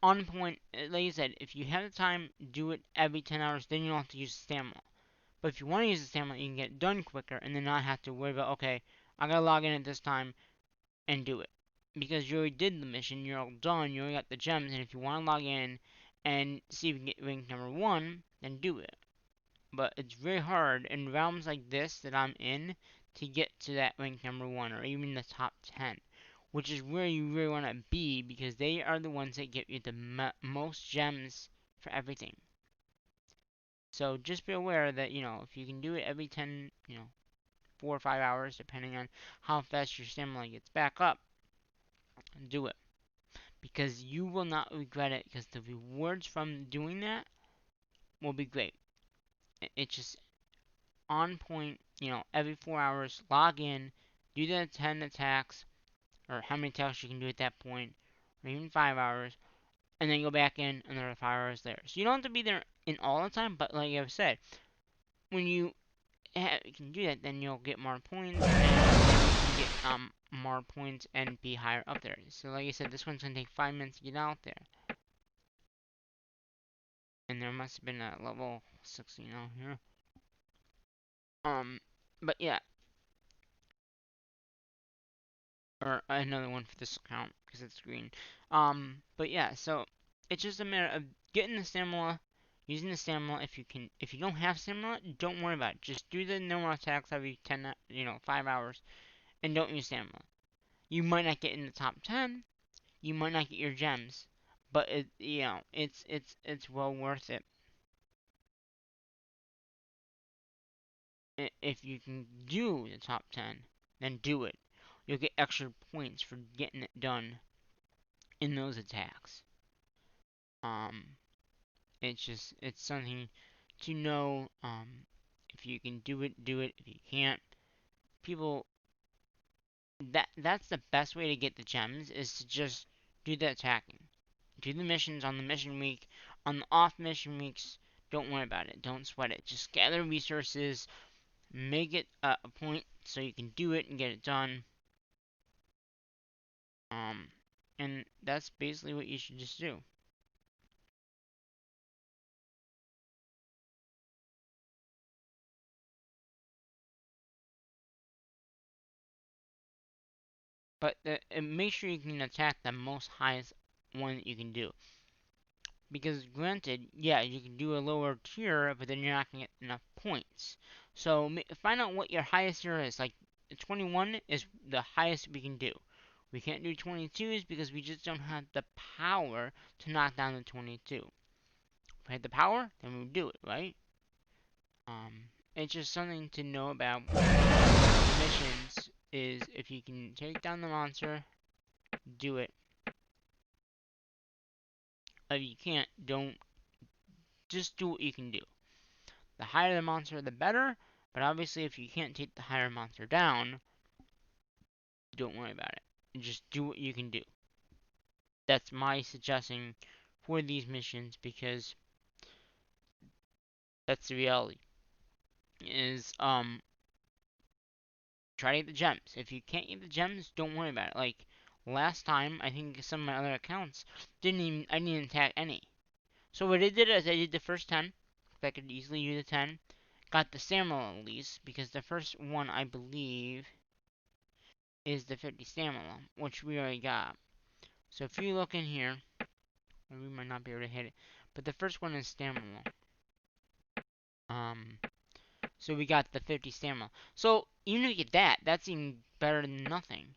on point. Like I said, if you have the time, do it every 10 hours. Then you don't have to use stamina. But if you want to use the stamina, you can get it done quicker, and then not have to worry about, okay, I gotta log in at this time and do it. Because you already did the mission, you're all done, you already got the gems, and if you want to log in and see if you can get rank number 1, then do it. But it's very hard in realms like this that I'm in to get to that rank number 1, or even the top 10. Which is where you really want to be, because they are the ones that get you the most gems for everything. So just be aware that, if you can do it every 10, 4 or 5 hours, depending on how fast your stamina gets back up, do it. Because you will not regret it, because the rewards from doing that will be great. It's just on point, every 4 hours, log in, do the 10 attacks, or how many attacks you can do at that point, or even 5 hours, and then go back in another 5 hours there. So you don't have to be there in all the time, but like I've said, when you can do that, then you'll get more points, and get more points and be higher up there. So like I said, this one's gonna take 5 minutes to get out there. And there must have been a level 16 out here. But yeah. Or another one for this account, because it's green. But yeah, so it's just a matter of getting the stamina, using the stamina. If you don't have stamina, don't worry about it. Just do the normal attacks every 5 hours, and don't use stamina. You might not get in the top 10, you might not get your gems, but it's well worth it. If you can do the top 10, then do it. You'll get extra points for getting it done in those attacks. Um, it's something to know. If you can do it, do it. If you can't, people that's the best way to get the gems is to just do the attacking. Do the missions on the mission week. On the off mission weeks, don't worry about it. Don't sweat it. Just gather resources, make it a point so you can do it and get it done. Um, and that's basically what you should just do. But make sure you can attack the most highest one that you can do. Because granted, yeah, you can do a lower tier, but then you're not gonna get enough points. So find out what your highest tier is. Like 21 is the highest we can do. We can't do 22s because we just don't have the power to knock down the 22. If we had the power, then we would do it, right? It's just something to know about missions is if you can take down the monster, do it. If you can't, don't. Just do what you can do. The higher the monster, the better. But obviously, if you can't take the higher monster down, don't worry about it. Just do what you can do. That's my suggestion for these missions because that's the reality. Is try to get the gems. If you can't get the gems, don't worry about it. Like last time, I think some of my other accounts I didn't attack any. So what I did is I did the first 10. I could easily use the 10. Got the stamina at least because the first one I believe is the 50 stamina, which we already got. So if you look in here, we might not be able to hit it, but the first one is stamina. Um, so we got the 50 stamina. So even if you get that, that's even better than nothing.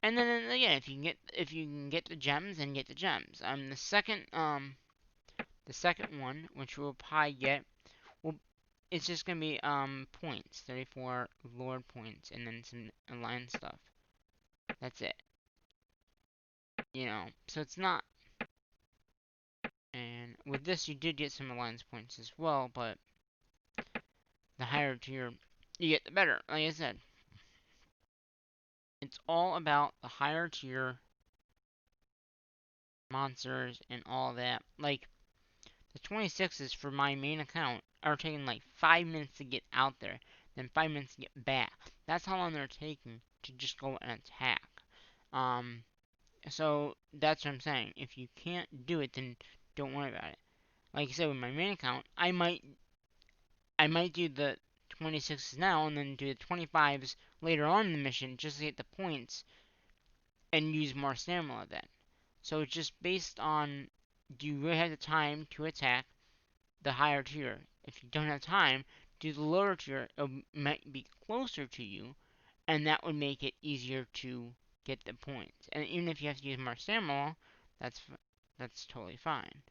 And then again, if you can get the gems, then get the gems. The second one, which we'll probably get, well, it's just gonna be points, 34 lord points, and then some alliance stuff. That's it. So it's not. And with this, you did get some alliance points as well, but the higher tier you get, the better. Like I said, it's all about the higher tier monsters and all that. Like the 26s for my main account are taking like 5 minutes to get out there, then 5 minutes to get back. That's how long they're taking to just go and attack. Um, so that's what I'm saying. If you can't do it, then don't worry about it. Like I said, with my main account, I might do the 26s now and then do the 25s later on in the mission just to get the points and use more stamina then. So it's just based on, do you really have the time to attack the higher tier? If you don't have time, do the lower tier. It might be closer to you, and that would make it easier to get the points. And even if you have to use more stamina, that's that's totally fine.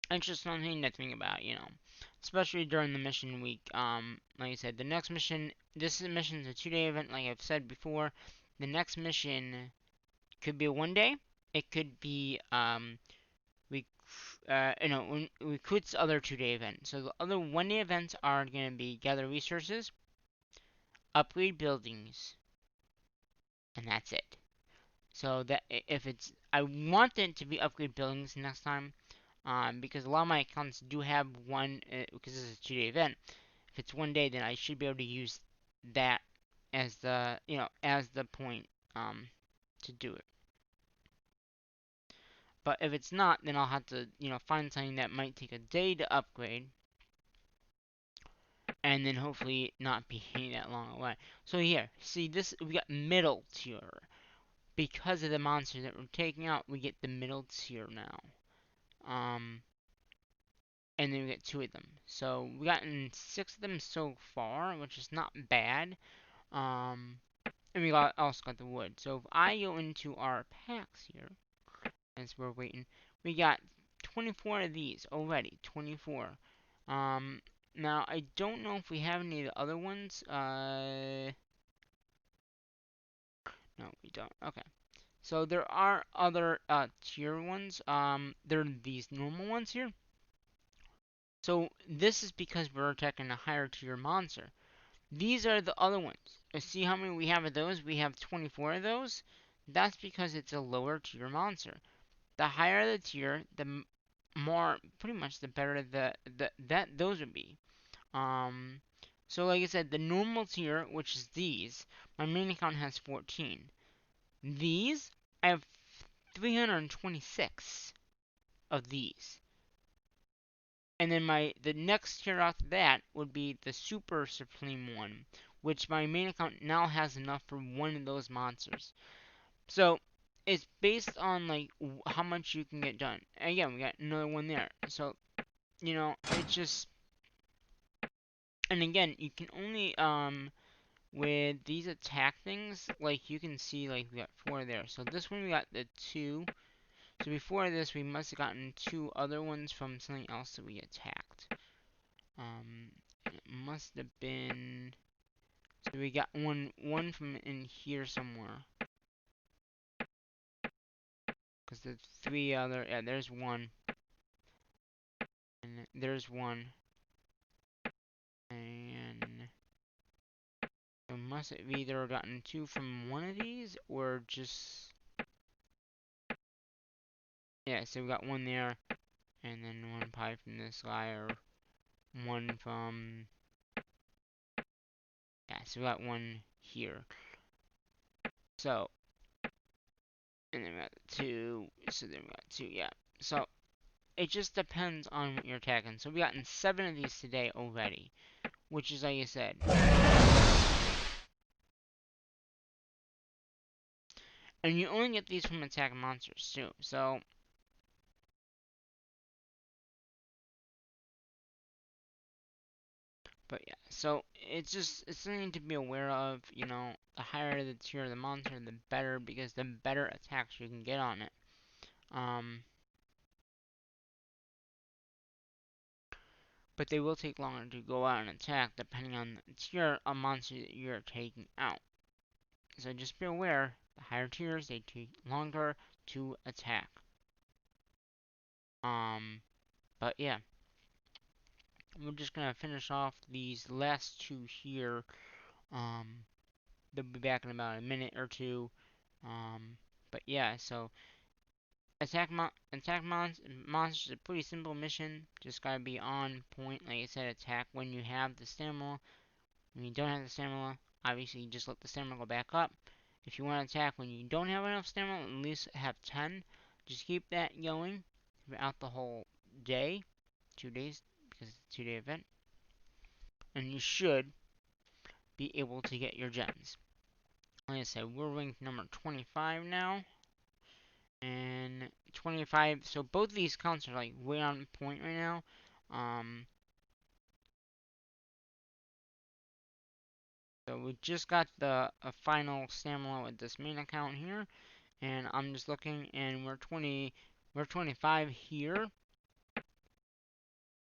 It's just something to think about. Especially during the mission week. Like I said, the next mission, this mission is a 2-day event, like I've said before. The next mission could be a 1 day. It could be, we, recruits other 2-day events. So the other 1-day events are going to be gather resources, upgrade buildings, and that's it. So that if it's, I want it to be upgrade buildings next time, because a lot of my accounts do have one, because this is a 2-day event. If it's 1 day, then I should be able to use that as the point, to do it. But if it's not, then I'll have to, find something that might take a day to upgrade, and then hopefully not be that long away. So here, see this, we got middle tier. because of the monsters that we're taking out, we get the middle tier now. And then we get 2 of them. So we've gotten 6 of them so far, which is not bad. And we also got the wood. So if I go into our packs here, as we're waiting, we got 24 of these already. 24. Now I don't know if we have any of the other ones. No, we don't. Okay. So there are other tier ones. There are these normal ones here. So this is because we're attacking a higher tier monster. These are the other ones. See how many we have of those? We have 24 of those. That's because it's a lower tier monster. The higher the tier, the more, pretty much the better that those would be. So like I said, the normal tier, which is these, my main account has 14. These, I have 326 of these. And then the next tier after that would be the Super Supreme one, which my main account now has enough for one of those monsters. So it's based on like how much you can get done. And again, we got another one there. So it's just, and again, you can only with these attack things, like you can see, like we got 4 there. So this one we got the 2. So before this, we must have gotten 2 other ones from something else that we attacked. It must have been. So we got one from in here somewhere. Cause there's 3 other. Yeah, there's one. And there's one. And we must have either gotten 2 from one of these or just. Yeah, so we got one there, and then one probably from this guy, or one from. Yeah, so we got one here. So, and then we got 2. So then we got 2. Yeah. So it just depends on what you're attacking. So we gotten 7 of these today already, which is like I said. And you only get these from attacking monsters too. So but yeah, so it's something to be aware of. The higher the tier of the monster, the better, because the better attacks you can get on it. But they will take longer to go out and attack depending on the tier of monster that you're taking out. So just be aware, the higher tiers, they take longer to attack. But yeah, we're just gonna finish off these last 2 here. They'll be back in about a minute or 2. But yeah, so monsters is a pretty simple mission. Just gotta be on point. Like I said, attack when you have the stamina. When you don't have the stamina, obviously you just let the stamina go back up. If you want to attack when you don't have enough stamina, at least have 10. Just keep that going throughout the whole day, 2 days, because it's a 2-day event. And you should be able to get your gems. Like I said, we're ranked number 25 now. And 25, so both of these accounts are like way on point right now. So we just got the final stamina with this main account here. And I'm just looking, and we're 25 here.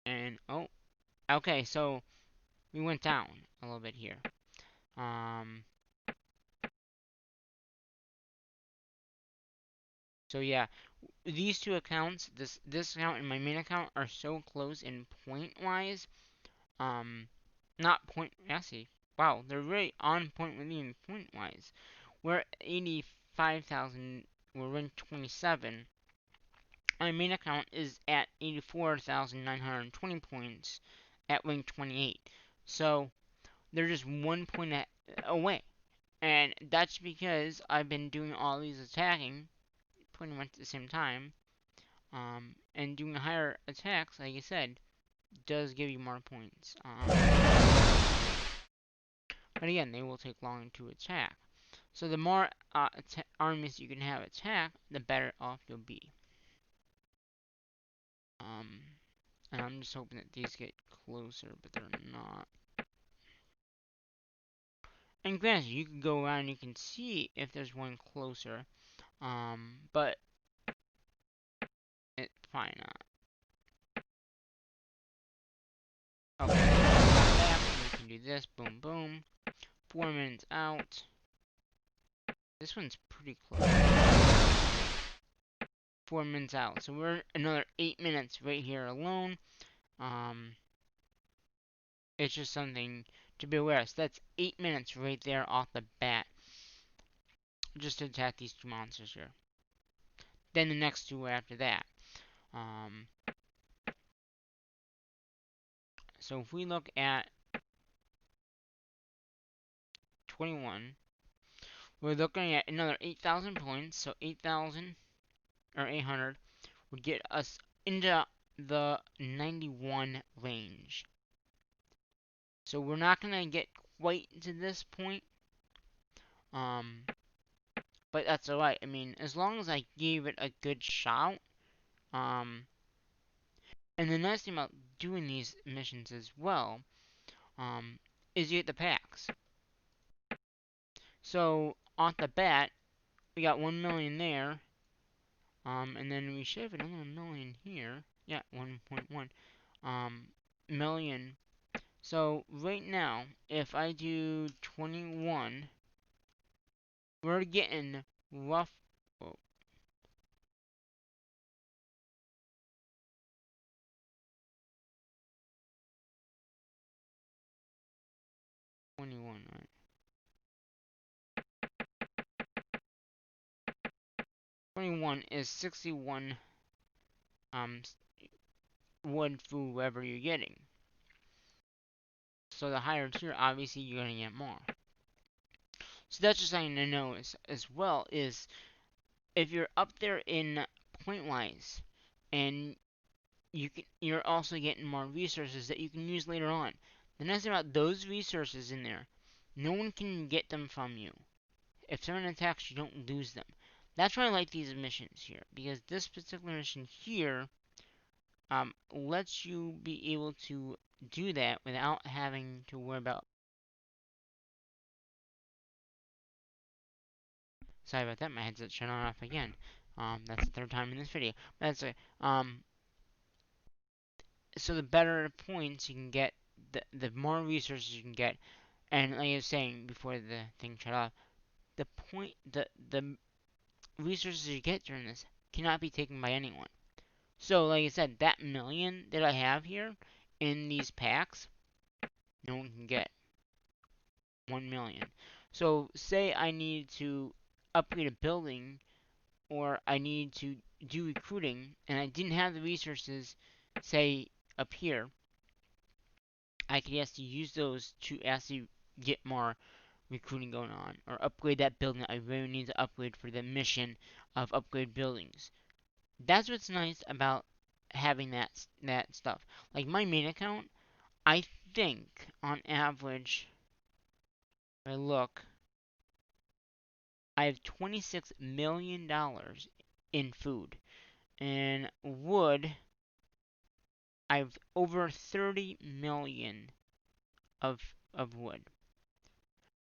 And, oh, okay, so we went down a little bit here. So yeah, these 2 accounts, this account and my main account, are so close in point-wise. Not point, actually, wow, they're really on point with me in point-wise. We're at 85,000, we're ranked 27. My main account is at 84,920 points at rank 28. So they're just 1 point away. And that's because I've been doing all these attacking pretty much at the same time. And doing higher attacks, like I said, does give you more points. But again, they will take long to attack. So the more armies you can have attack, the better off you'll be. And I'm just hoping that these get closer, but they're not. And granted, you can go around and you can see if there's one closer. But it's probably not. Okay, we can do this. Boom, boom. 4 minutes out. This one's pretty close. 4 minutes out. So we're another 8 minutes right here alone. It's just something to be aware of. So that's 8 minutes right there off the bat. Just to attack these two monsters here. Then the next two after that. So if we look at 21, we're looking at another 8,000 points. So 8,000 or 800 would get us into the 91 range. So we're not going to get quite to this point. But that's alright. I mean, as long as I gave it a good shot. And the nice thing about doing these missions as well, is you get the packs. So, off the bat, we got 1 million there. And then we should have another million here. Yeah, 1.1 million. So right now, if I do 21, we're getting rough. Oh, 21, right? 21 is 61 wood for whoever you're getting. So the higher tier, obviously, you're gonna get more. So that's just something to know as well is if you're up there in point wise, and you're also getting more resources that you can use later on. The nice thing about those resources in there, no one can get them from you. If someone attacks, you don't lose them. That's why I like these missions here, because this particular mission here lets you be able to do that without having to worry about. Sorry about that, my headset shut on off again. That's the third time in this video. But that's it. So the better points you can get, the more resources you can get, and like I was saying before the thing shut off, the resources you get during this cannot be taken by anyone. So like I said, that million that I have here in these packs, no one can get. 1 million. So say I need to upgrade a building or I need to do recruiting and I didn't have the resources, say up here, I could actually use those to actually get more recruiting going on or upgrade that building that I really need to upgrade for the mission of upgrade buildings. That's what's nice about having that stuff. Like my main account, I think on average, if I look, I have $26 million in food. And wood, I have over 30 million of wood.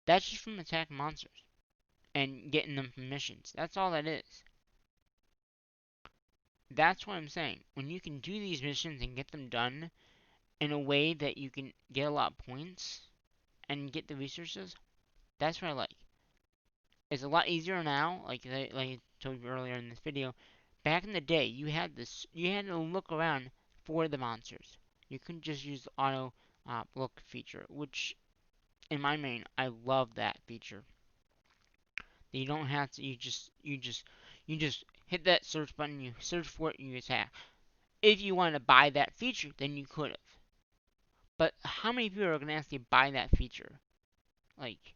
That's just from attacking monsters and getting them from missions. That's all that is. That's what I'm saying. When you can do these missions and get them done in a way that you can get a lot of points and get the resources, that's what I like. It's a lot easier now, like I told you earlier in this video. Back in the day, you had to look around for the monsters. You couldn't just use the auto look feature, which in my main, I love that feature. You don't have to. You just hit that search button. You search for it and you attack. If you want to buy that feature, then you could have. But how many people are gonna actually buy that feature? Like,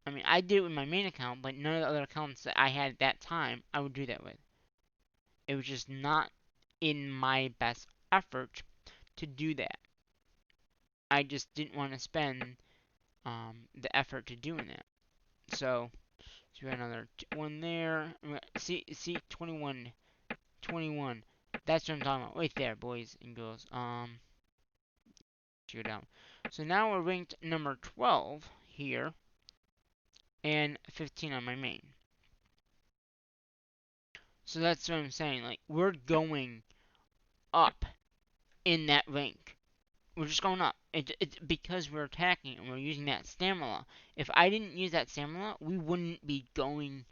I mean, I did it with my main account, but none of the other accounts that I had at that time, I would do that with. It was just not in my best effort to do that. I just didn't want to spend the effort to doing that. So Do another one there. See, 21, 21. That's what I'm talking about. Right there, boys and girls. Go down. So now we're ranked number 12 here, and 15 on my main. So that's what I'm saying. Like, we're going up in that rank. We're just going up. It's because we're attacking and we're using that stamina. If I didn't use that stamina, we wouldn't be going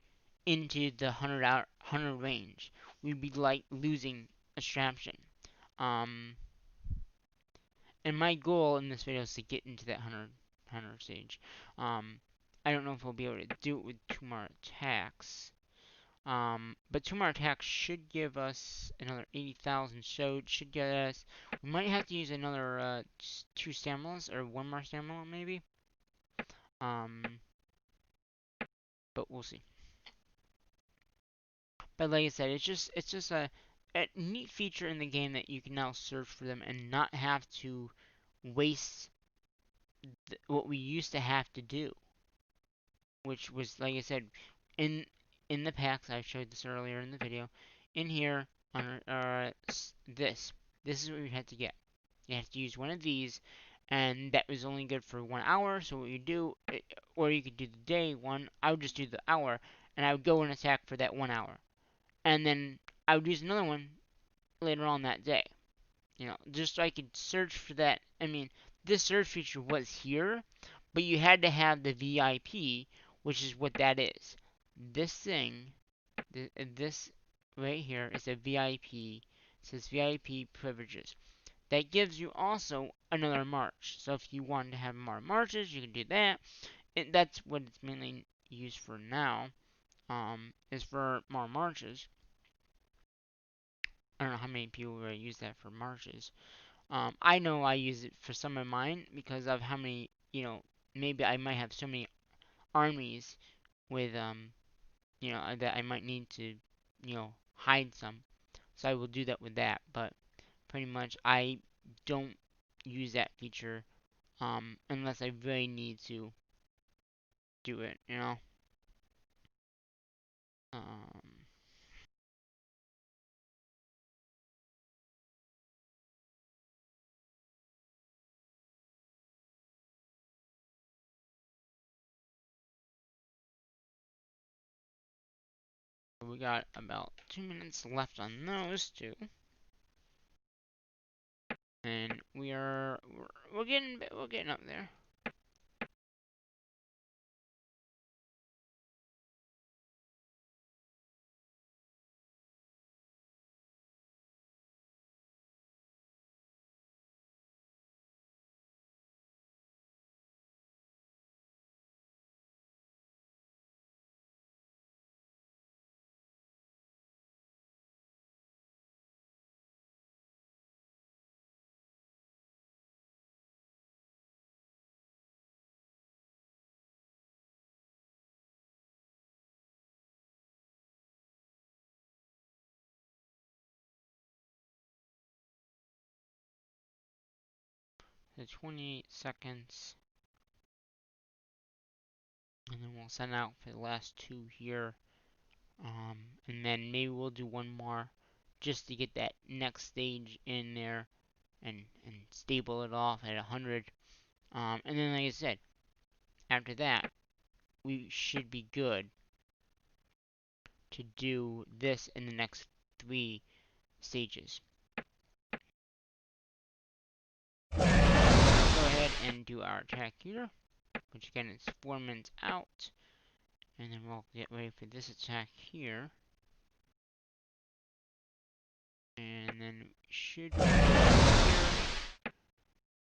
into the 100 range. We'd be like losing extraction. And my goal in this video is to get into that 100 stage. I don't know if we'll be able to do it with 2 more attacks. But 2 more attacks should give us another 80,000, so it should get us. We might have to use another 2 staminas or 1 more stamina maybe. But we'll see. But like I said, it's just a neat feature in the game that you can now search for them and not have to waste what we used to have to do, which was, like I said, in the packs. I showed this earlier in the video. In here on this is what we had to get. You have to use one of these, and that was only good for 1 hour. So what you do, or you could do the day one. I would just do the hour, and I would go and attack for that 1 hour, and then I would use another one later on that day. You know, just so I could search for that. I mean, this search feature was here, but you had to have the VIP, which is what that is. This thing, this right here is a VIP. It says VIP privileges. That gives you also another march. So if you want to have more marches, you can do that. That's what it's mainly used for now. Is for more marches. I don't know how many people really use that for marches. I know I use it for some of mine because of how many, maybe I might have so many armies with, that I might need to, hide some. So I will do that with that. But pretty much I don't use that feature, unless I really need to do it, Um, we got about 2 minutes left on those two. And we're getting up there. The 28 seconds. And then we'll send out for the last two here. And then maybe we'll do one more just to get that next stage in there and stable it off at 100. And then, like I said, after that, we should be good to do this in the next 3 stages. Go ahead and do our attack here, which again is 4 minutes out. And then we'll get ready for this attack here. And then we should be here.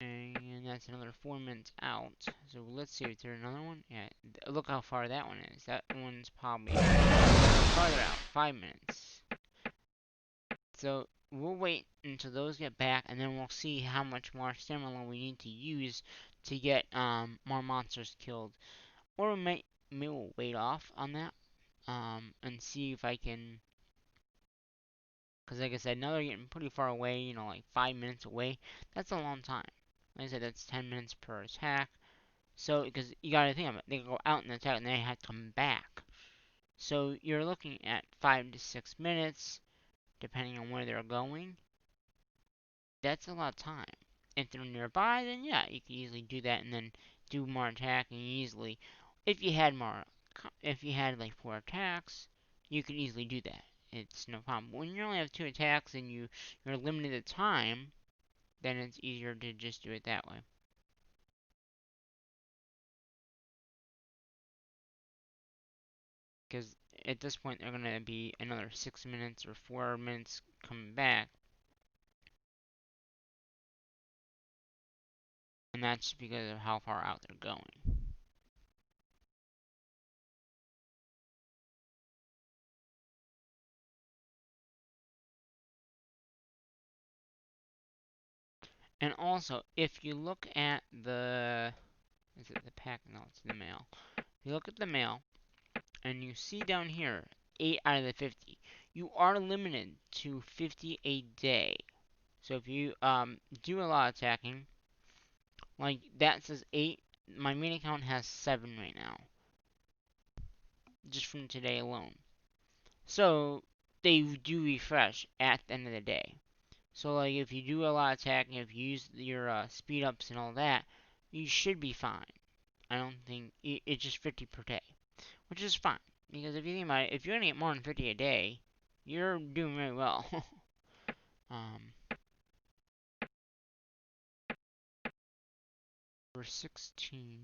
And that's another 4 minutes out. So let's see if there's another one. Yeah, look how far that one is. That one's probably farther out, 5 minutes. So we'll wait until those get back, and then we'll see how much more stamina we need to use to get more monsters killed. Or maybe we'll wait off on that and see if I can. Because like I said, now they're getting pretty far away, like 5 minutes away. That's a long time. Like I said, that's 10 minutes per attack. So, because you gotta think of it, they go out and attack and they have to come back. So you're looking at 5 to 6 minutes, depending on where they're going. That's a lot of time. If they're nearby, then yeah, you can easily do that and then do more attacking easily. If you had more, if you had like 4 attacks, you could easily do that. It's no problem. But when you only have 2 attacks and you're limited to time, then it's easier to just do it that way. Because at this point, they're gonna be another 6 minutes or 4 minutes coming back, and that's because of how far out they're going. And also, if you look at is it the pack? No, it's the mail. If you look at the mail, and you see down here, 8 out of the 50, you are limited to 50 a day. So if you do a lot of attacking, like that says 8, my main account has 7 right now, just from today alone. So they do refresh at the end of the day. So like if you do a lot of attacking, if you use your speed ups and all that, you should be fine. I don't think it's just 50 per day, which is fine because if you think about it, if you're gonna get more than 50 a day, you're doing very well. um, for 16,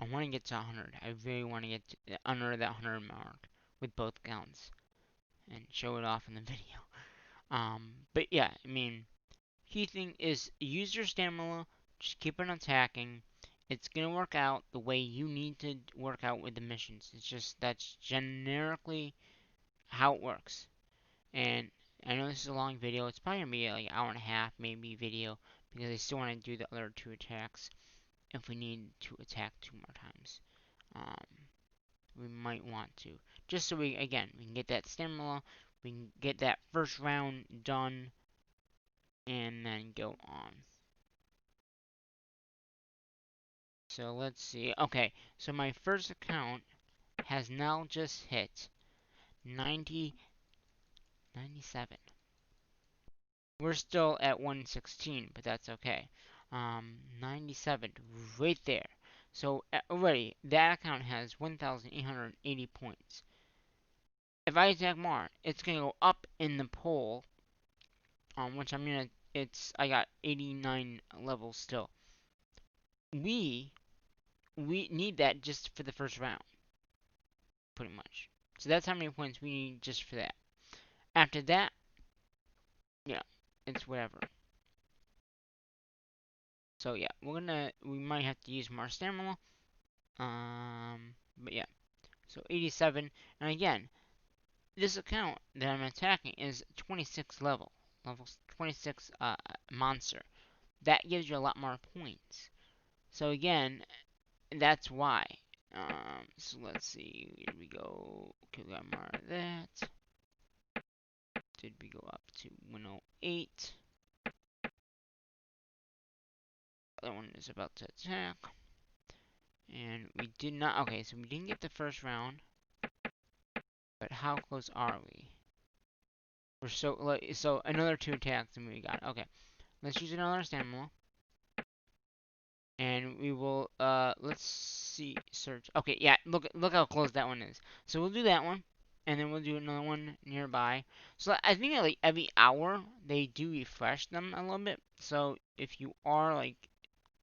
I want to get to 100. I really want to get under that 100 mark with both guns and show it off in the video. But yeah, I mean, key thing is use your stamina, just keep on attacking. It's gonna work out the way you need to work out with the missions. It's just that's generically how it works. And I know this is a long video. It's probably gonna be like an hour and a half, maybe video, because I still want to do the other 2 attacks if we need to attack 2 more times. We might want to, just so we can get that stamina, we can get that first round done, and then go on. So let's see. Okay, so my first account has now just hit 90, 97. We're still at 116, but that's okay. 97, right there. So already, that account has 1,880 points. If I attack more, it's gonna go up in the poll, which I'm gonna. I got 89 levels still. We we need that just for the first round, pretty much. So that's how many points we need just for that. After that, yeah, it's whatever. So yeah, we might have to use more stamina. But yeah, so 87, and again, this account that I'm attacking is 26 level 26 monster. That gives you a lot more points. So again, that's why. So let's see, here we go. Okay, we got more of that. Did we go up to 108? The other one is about to attack. And we did not. Okay, so we didn't get the first round. But how close are we? We're so another 2 attacks and we got it. Okay, let's use another stamina. And we will let's see, search. Okay, yeah, look how close that one is. So we'll do that one, and then we'll do another one nearby. So I think like every hour they do refresh them a little bit. So if you are like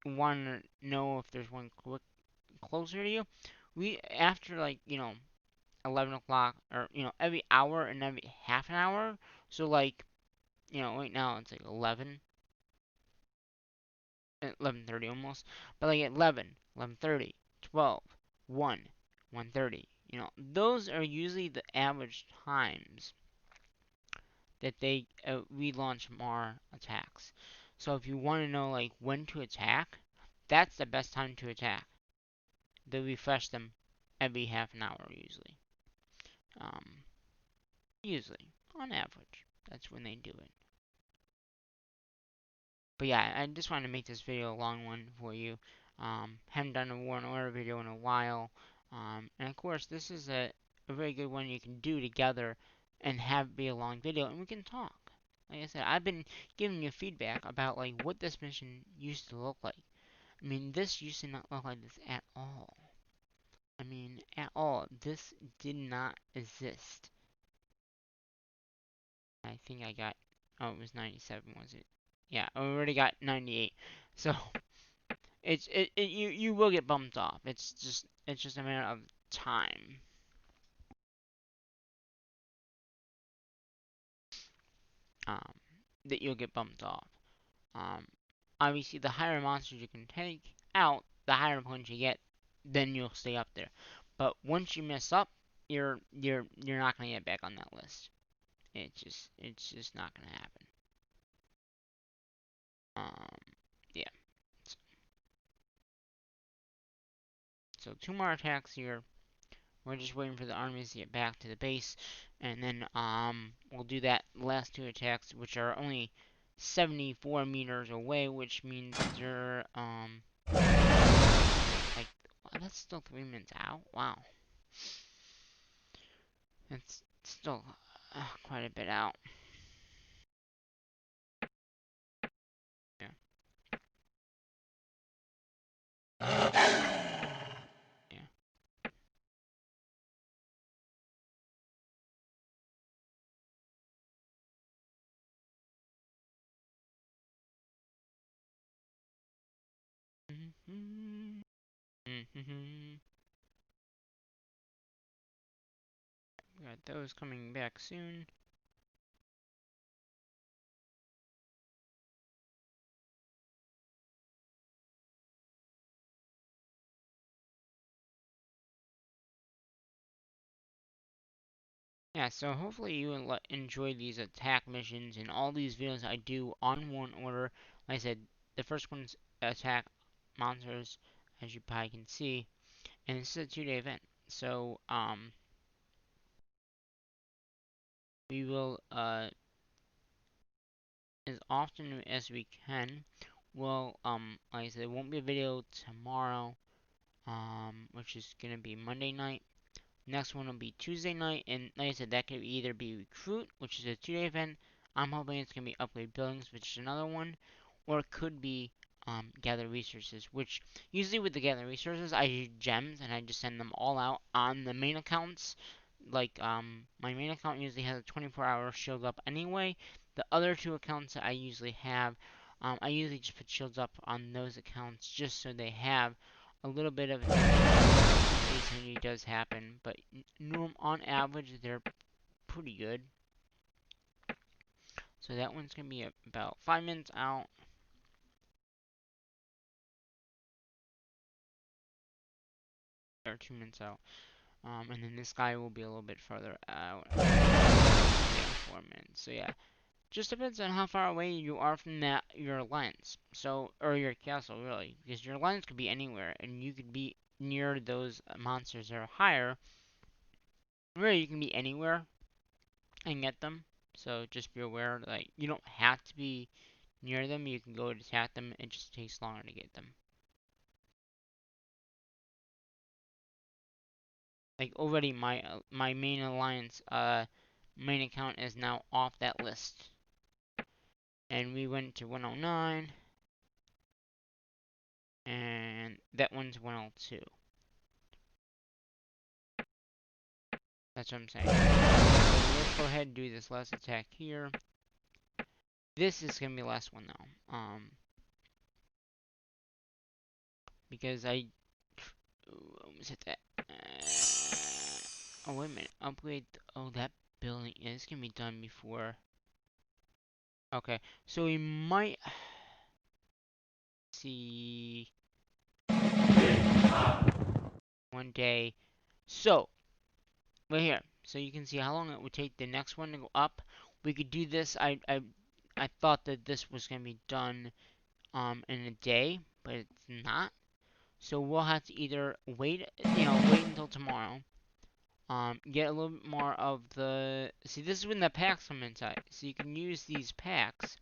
want to know if there's one closer to you, we after like 11 o'clock, or every hour and every half an hour. So like right now it's like 11:30 almost, but like at 11, 11:30, 12, 1, 1:30. Those are usually the average times that they relaunch more attacks. So if you want to know like when to attack, that's the best time to attack. They refresh them every half an hour usually. Um, Usually, on average, that's when they do it. But yeah, I just wanted to make this video a long one for you. Haven't done a War and Order video in a while. And of course, this is a very good one you can do together and have be a long video, and we can talk. Like I said, I've been giving you feedback about like what this mission used to look like. I mean, this used to not look like this at all. I mean, at all. This did not exist. I think I got. Oh, it was 97, was it? Yeah, I already got 98. So you will get bumped off. It's just a matter of time. Um, that you'll get bumped off. Um, Obviously, the higher monsters you can take out, the higher points you get. Then you'll stay up there. But once you mess up, you're not gonna get back on that list. It's just not gonna happen. Yeah. So two more attacks here. We're just waiting for the armies to get back to the base, and then we'll do that last two attacks, which are only 74 meters away, which means they're like that's still 3 minutes out. Wow, that's still quite a bit out. Yeah. Yeah. Mm-hmm. Mm-hmm. We got those coming back soon. Yeah, so hopefully you enjoy these attack missions and all these videos I do on War and Order. Like I said, the first one's attack monsters, as you probably can see, and this is a 2-day event. So, we will, as often as we can, like I said, there won't be a video tomorrow, which is gonna be Monday night. Next one will be Tuesday night, and like I said, that could either be Recruit, which is a 2-day event. I'm hoping it's going to be Upgrade Buildings, which is another one. Or it could be Gather Resources, which usually with the Gather Resources, I use gems, and I just send them all out on the main accounts. Like, my main account usually has a 24-hour shield up anyway. The other two accounts that I usually have, I usually just put shields up on those accounts just so they have a little bit of attention in case anything does happen. But on average, they're pretty good. So that one's gonna be about 5 minutes out. Or 2 minutes out. And then this guy will be a little bit further out. Yeah, 4 minutes. So yeah, just depends on how far away you are from your lens. So or your castle really, because your lens could be anywhere, and you could be near those monsters that are higher. Really, you can be anywhere and get them. So just be aware, like you don't have to be near them. You can go to attack them. It just takes longer to get them. Like already, my main alliance main account is now off that list, and we went to 109, and that one's 102. That's what I'm saying. So let's go ahead and do this last attack here. This is gonna be the last one though, because I almost hit that. Oh wait a minute, upgrade. Oh, that building is gonna be done before. Okay, so we might see one day. So right here, so you can see how long it would take the next one to go up. We could do this. I thought that this was gonna be done in a day, but it's not. So we'll have to either wait, wait until tomorrow, get a little bit more of the. See, this is when the packs come inside. So you can use these packs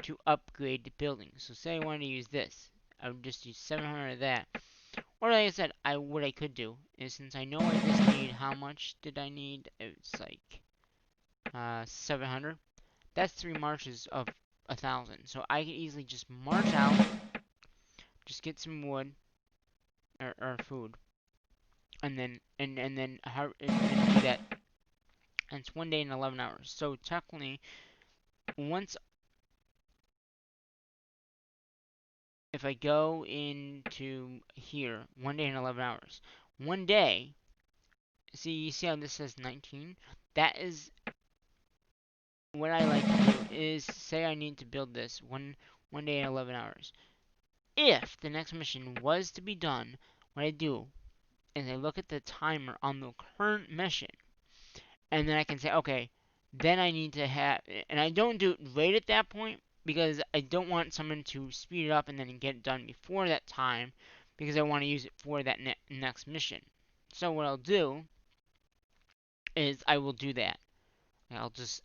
to upgrade the building. So say I wanted to use this, I would just use 700 of that. Or like I said, what I could do is, since I know I just need, how much did I need? It's like 700. That's 3 marches of 1,000. So I could easily just march out, just get some wood or food, and then and then do that. And it's 1 day and 11 hours. So technically, once if I go into here, 1 day and 11 hours. 1 day. See, you see how this says 19? That is what I like to do. Is say I need to build this 1 day and 11 hours. If the next mission was to be done, what I do is I look at the timer on the current mission, and then I can say, okay, then I need to have, and I don't do it right at that point because I don't want someone to speed it up and then get it done before that time because I want to use it for that next mission. So what I'll do is I will do that. I'll just,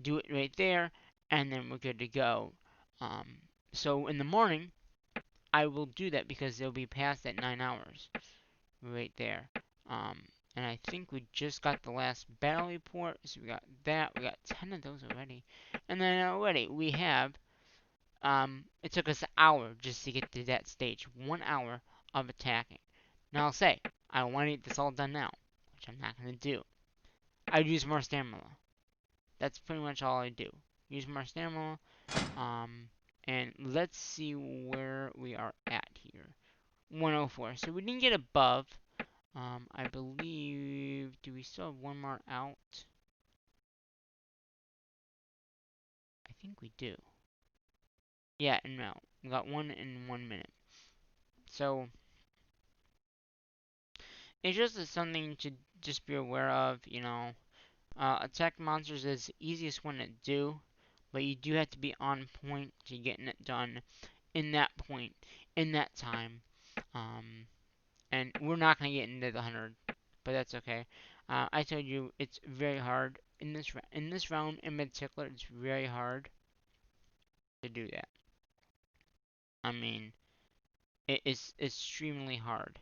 do it right there, and then we're good to go. Um, so in the morning, I will do that because it'll be past that 9 hours right there. Um, and I think we just got the last battle report, so we got that. We got 10 of those already, and then already we have. It took us an hour just to get to that stage. 1 hour of attacking. Now I'll say I want to get this all done now, which I'm not gonna do. I'd use more stamina. That's pretty much all I do. Use more stamina. And let's see where we are at here. 104. So we didn't get above. I believe. Do we still have one more out? I think we do. Yeah, no. We got one in 1 minute. So it's just something to just be aware of. Attack monsters is the easiest one to do, but you do have to be on point to getting it done in that point, in that time. Um, and we're not gonna get into the 100, but that's okay. I told you it's very hard in this round in particular. It's very hard to do that. I mean, it is extremely hard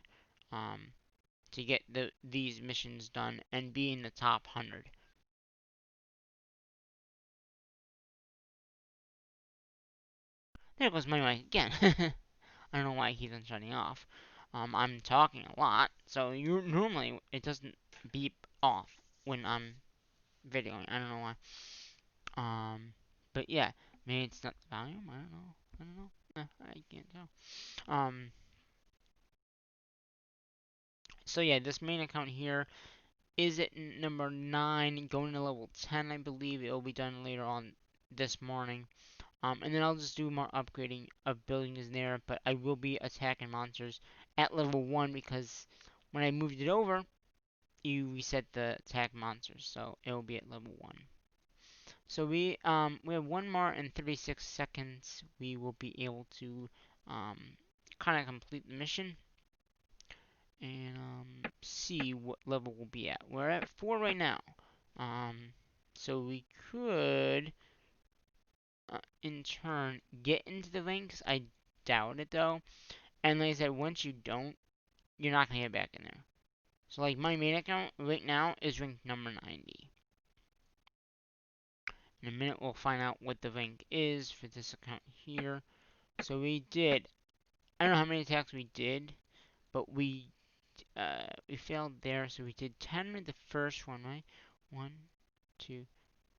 to get these missions done and be in the top 100. There goes my mic again. I don't know why it keeps on shutting off. I'm talking a lot, so normally it doesn't beep off when I'm videoing. I don't know why. But yeah, maybe it's not the volume. I don't know. I don't know. I can't tell. So yeah, this main account here is at number 9, going to level 10. I believe it will be done later on this morning. And then I'll just do more upgrading of buildings there, but I will be attacking monsters at level 1 because when I moved it over, you reset the attack monsters, so it will be at level 1. So we have one more in 36 seconds. We will be able to kind of complete the mission and see what level we'll be at. We're at 4 right now. So we could in turn get into the ranks. I doubt it though. And like I said, once you don't, you're not gonna get back in there. So like my main account right now is ranked number 90. In a minute we'll find out what the rank is for this account here. So we did, I don't know how many attacks we did, but we failed there. So we did 10 with the first one, right? 1, 2,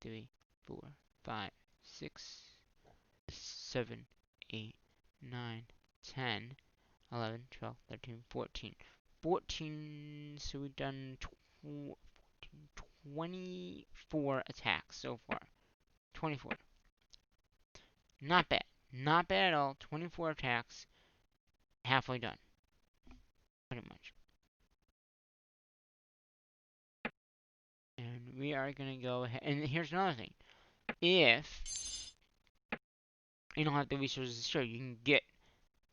3, 4, 5, 6, 7, 8, 9, 10, 11, 12, 13, 14. 14, so we've done 24 attacks so far. 24. Not bad. Not bad at all. 24 attacks. Halfway done. Pretty much. And we are going to go ahead. And here's another thing. If you don't have the resources, sure, you can get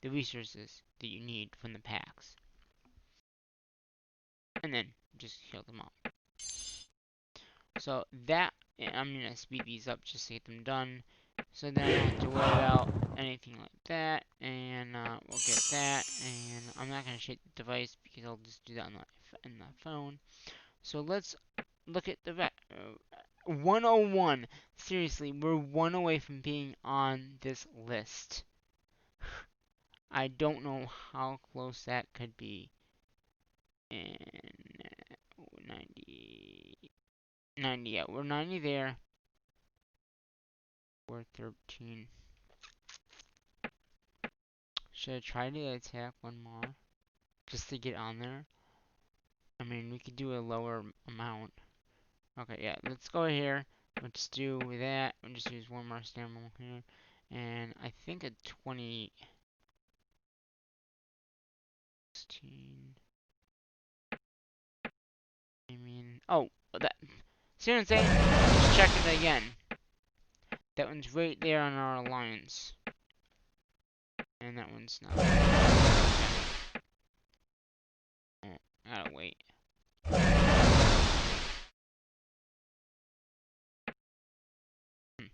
the resources that you need from the packs. And then just heal them up. So that, I'm gonna speed these up just to get them done. So then I don't have to worry about anything like that. And we'll get that. And I'm not gonna shake the device because I'll just do that in the phone. So let's look at the 101. Seriously, we're one away from being on this list. I don't know how close that could be. And 90, 90, yeah, we're 90 there. We're 13. Should I try to attack one more? Just to get on there? I mean, we could do a lower amount. Okay, yeah, let's go here. Let's do that. I'll just use one more stamina here. And I think a 20... 16... I mean... Oh, that... See what I'm saying? Just check it again. That one's right there on our alliance. And that one's not. Okay. Oh, gotta wait. Hmm.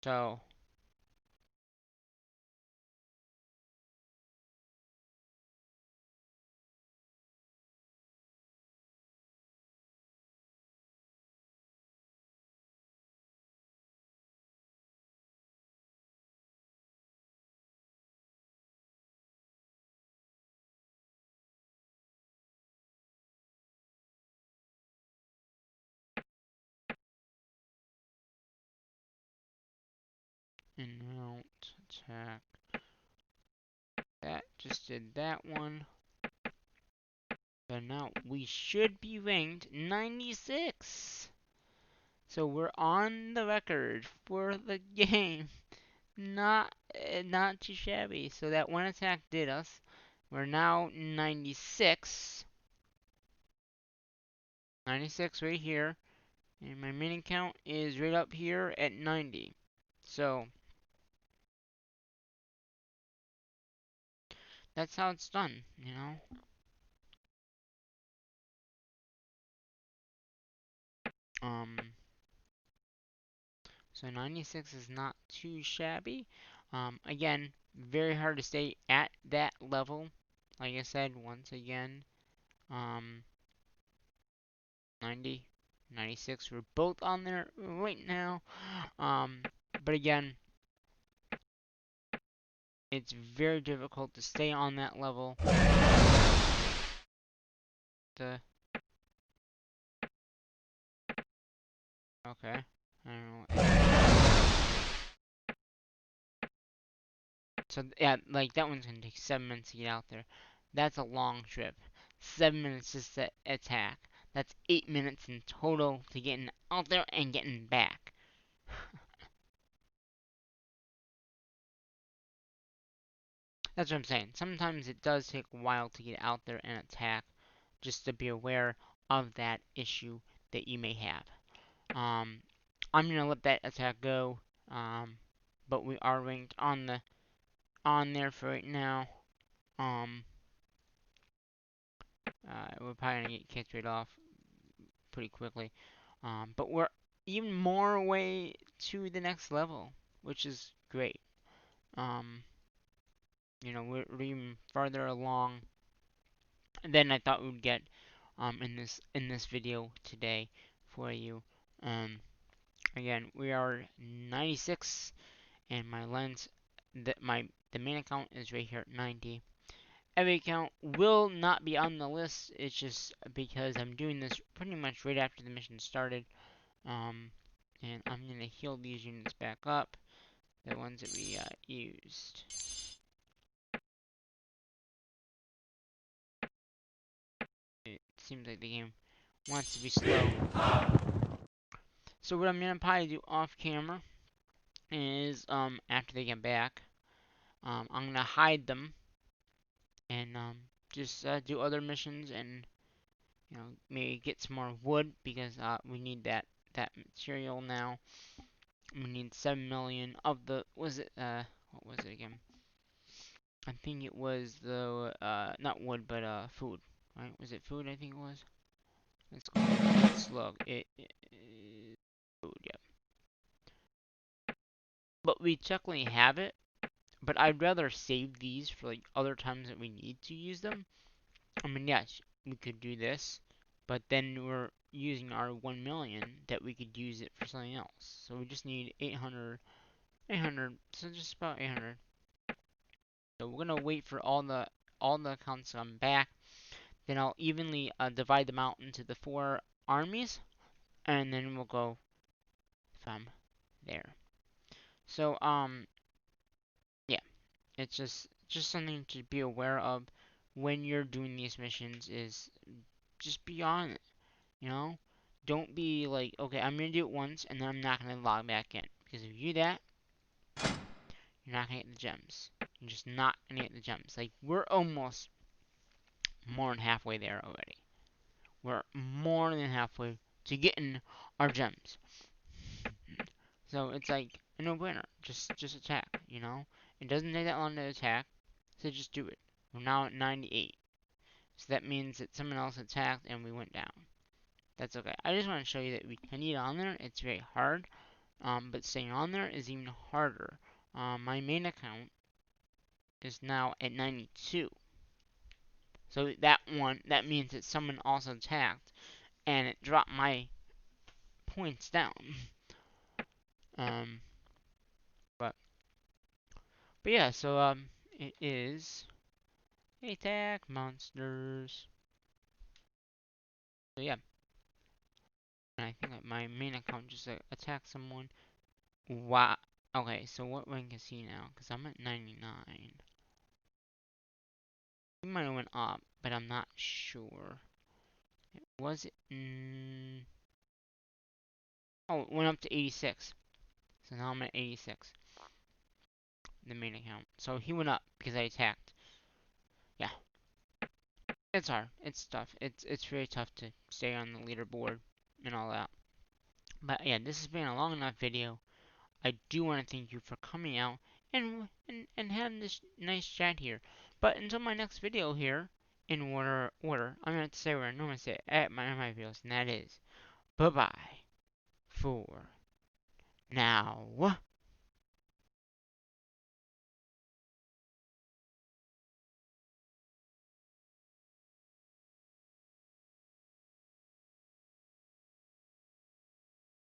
So... And now, attack. That just did that one. So now we should be ranked 96. So we're on the record for the game. Not too shabby. So that one attack did us. We're now 96. 96 right here. And my mini count is right up here at 90. So that's how it's done, you know? Um, so 96 is not too shabby. Again, very hard to stay at that level. Like I said, once again, 90, 96, we're both on there right now. But again, it's very difficult to stay on that level. Okay. I don't know. So yeah, like that one's gonna take 7 minutes to get out there. That's a long trip. 7 minutes just to attack. That's 8 minutes in total to getting out there and getting back. That's what I'm saying. Sometimes it does take a while to get out there and attack, just to be aware of that issue that you may have. Um, I'm gonna let that attack go. But we are ranked on there for right now. Um, we're probably gonna get kicked right off pretty quickly. But we're even more away to the next level, which is great. Um, we're even farther along than I thought we would get in this video today for you. Um, Again, we are 96, and my lens, the main account is right here at 90. Every account will not be on the list. It's just because I'm doing this pretty much right after the mission started. Um, and I'm gonna heal these units back up, the ones that we used. It seems like the game wants to be slow. So what I'm gonna probably do off camera is after they get back, I'm gonna hide them and just do other missions and maybe get some more wood because we need that material now. We need 7 million of the what was it again? I think it was the not wood, but food. Right? Was it food? I think it was. Let's go. Let's look. It is food. Yeah. But we technically have it. But I'd rather save these for like other times that we need to use them. I mean, yes, we could do this, but then we're using our 1 million that we could use it for something else. So we just need 800, 800. So just about 800. So we're gonna wait for all the accounts to come back. Then I'll evenly divide them out into the 4 armies, and then we'll go from there. So yeah, it's just something to be aware of when you're doing these missions. Is just be on it, you know. Don't be like, okay, I'm gonna do it once and then I'm not gonna log back in, because if you do that, you're not gonna get the gems. You're just not gonna get the gems. Like, we're almost more than halfway there already. We're more than halfway to getting our gems. So it's like a no-brainer. Just attack, you know? It doesn't take that long to attack, so just do it. We're now at 98. So that means that someone else attacked and we went down. That's okay. I just want to show you that we can get on there. It's very hard, but staying on there is even harder. My main account is now at 92. So that means that someone also attacked, and it dropped my points down. Um, but yeah, so it is attack monsters. So yeah, and I think that my main account just attacked someone. Wow. Okay, so what rank is he now? Because I'm at 99. He might have went up, but I'm not sure. Was it? Oh, it went up to 86. So now I'm at 86. The main account. So he went up because I attacked. Yeah, it's hard. It's tough. It's very tough to stay on the leaderboard and all that. But yeah, this has been a long enough video. I do want to thank you for coming out and having this nice chat here. But until my next video here, in order, I'm going to say what I normally say at my videos, and that is, bye-bye for now.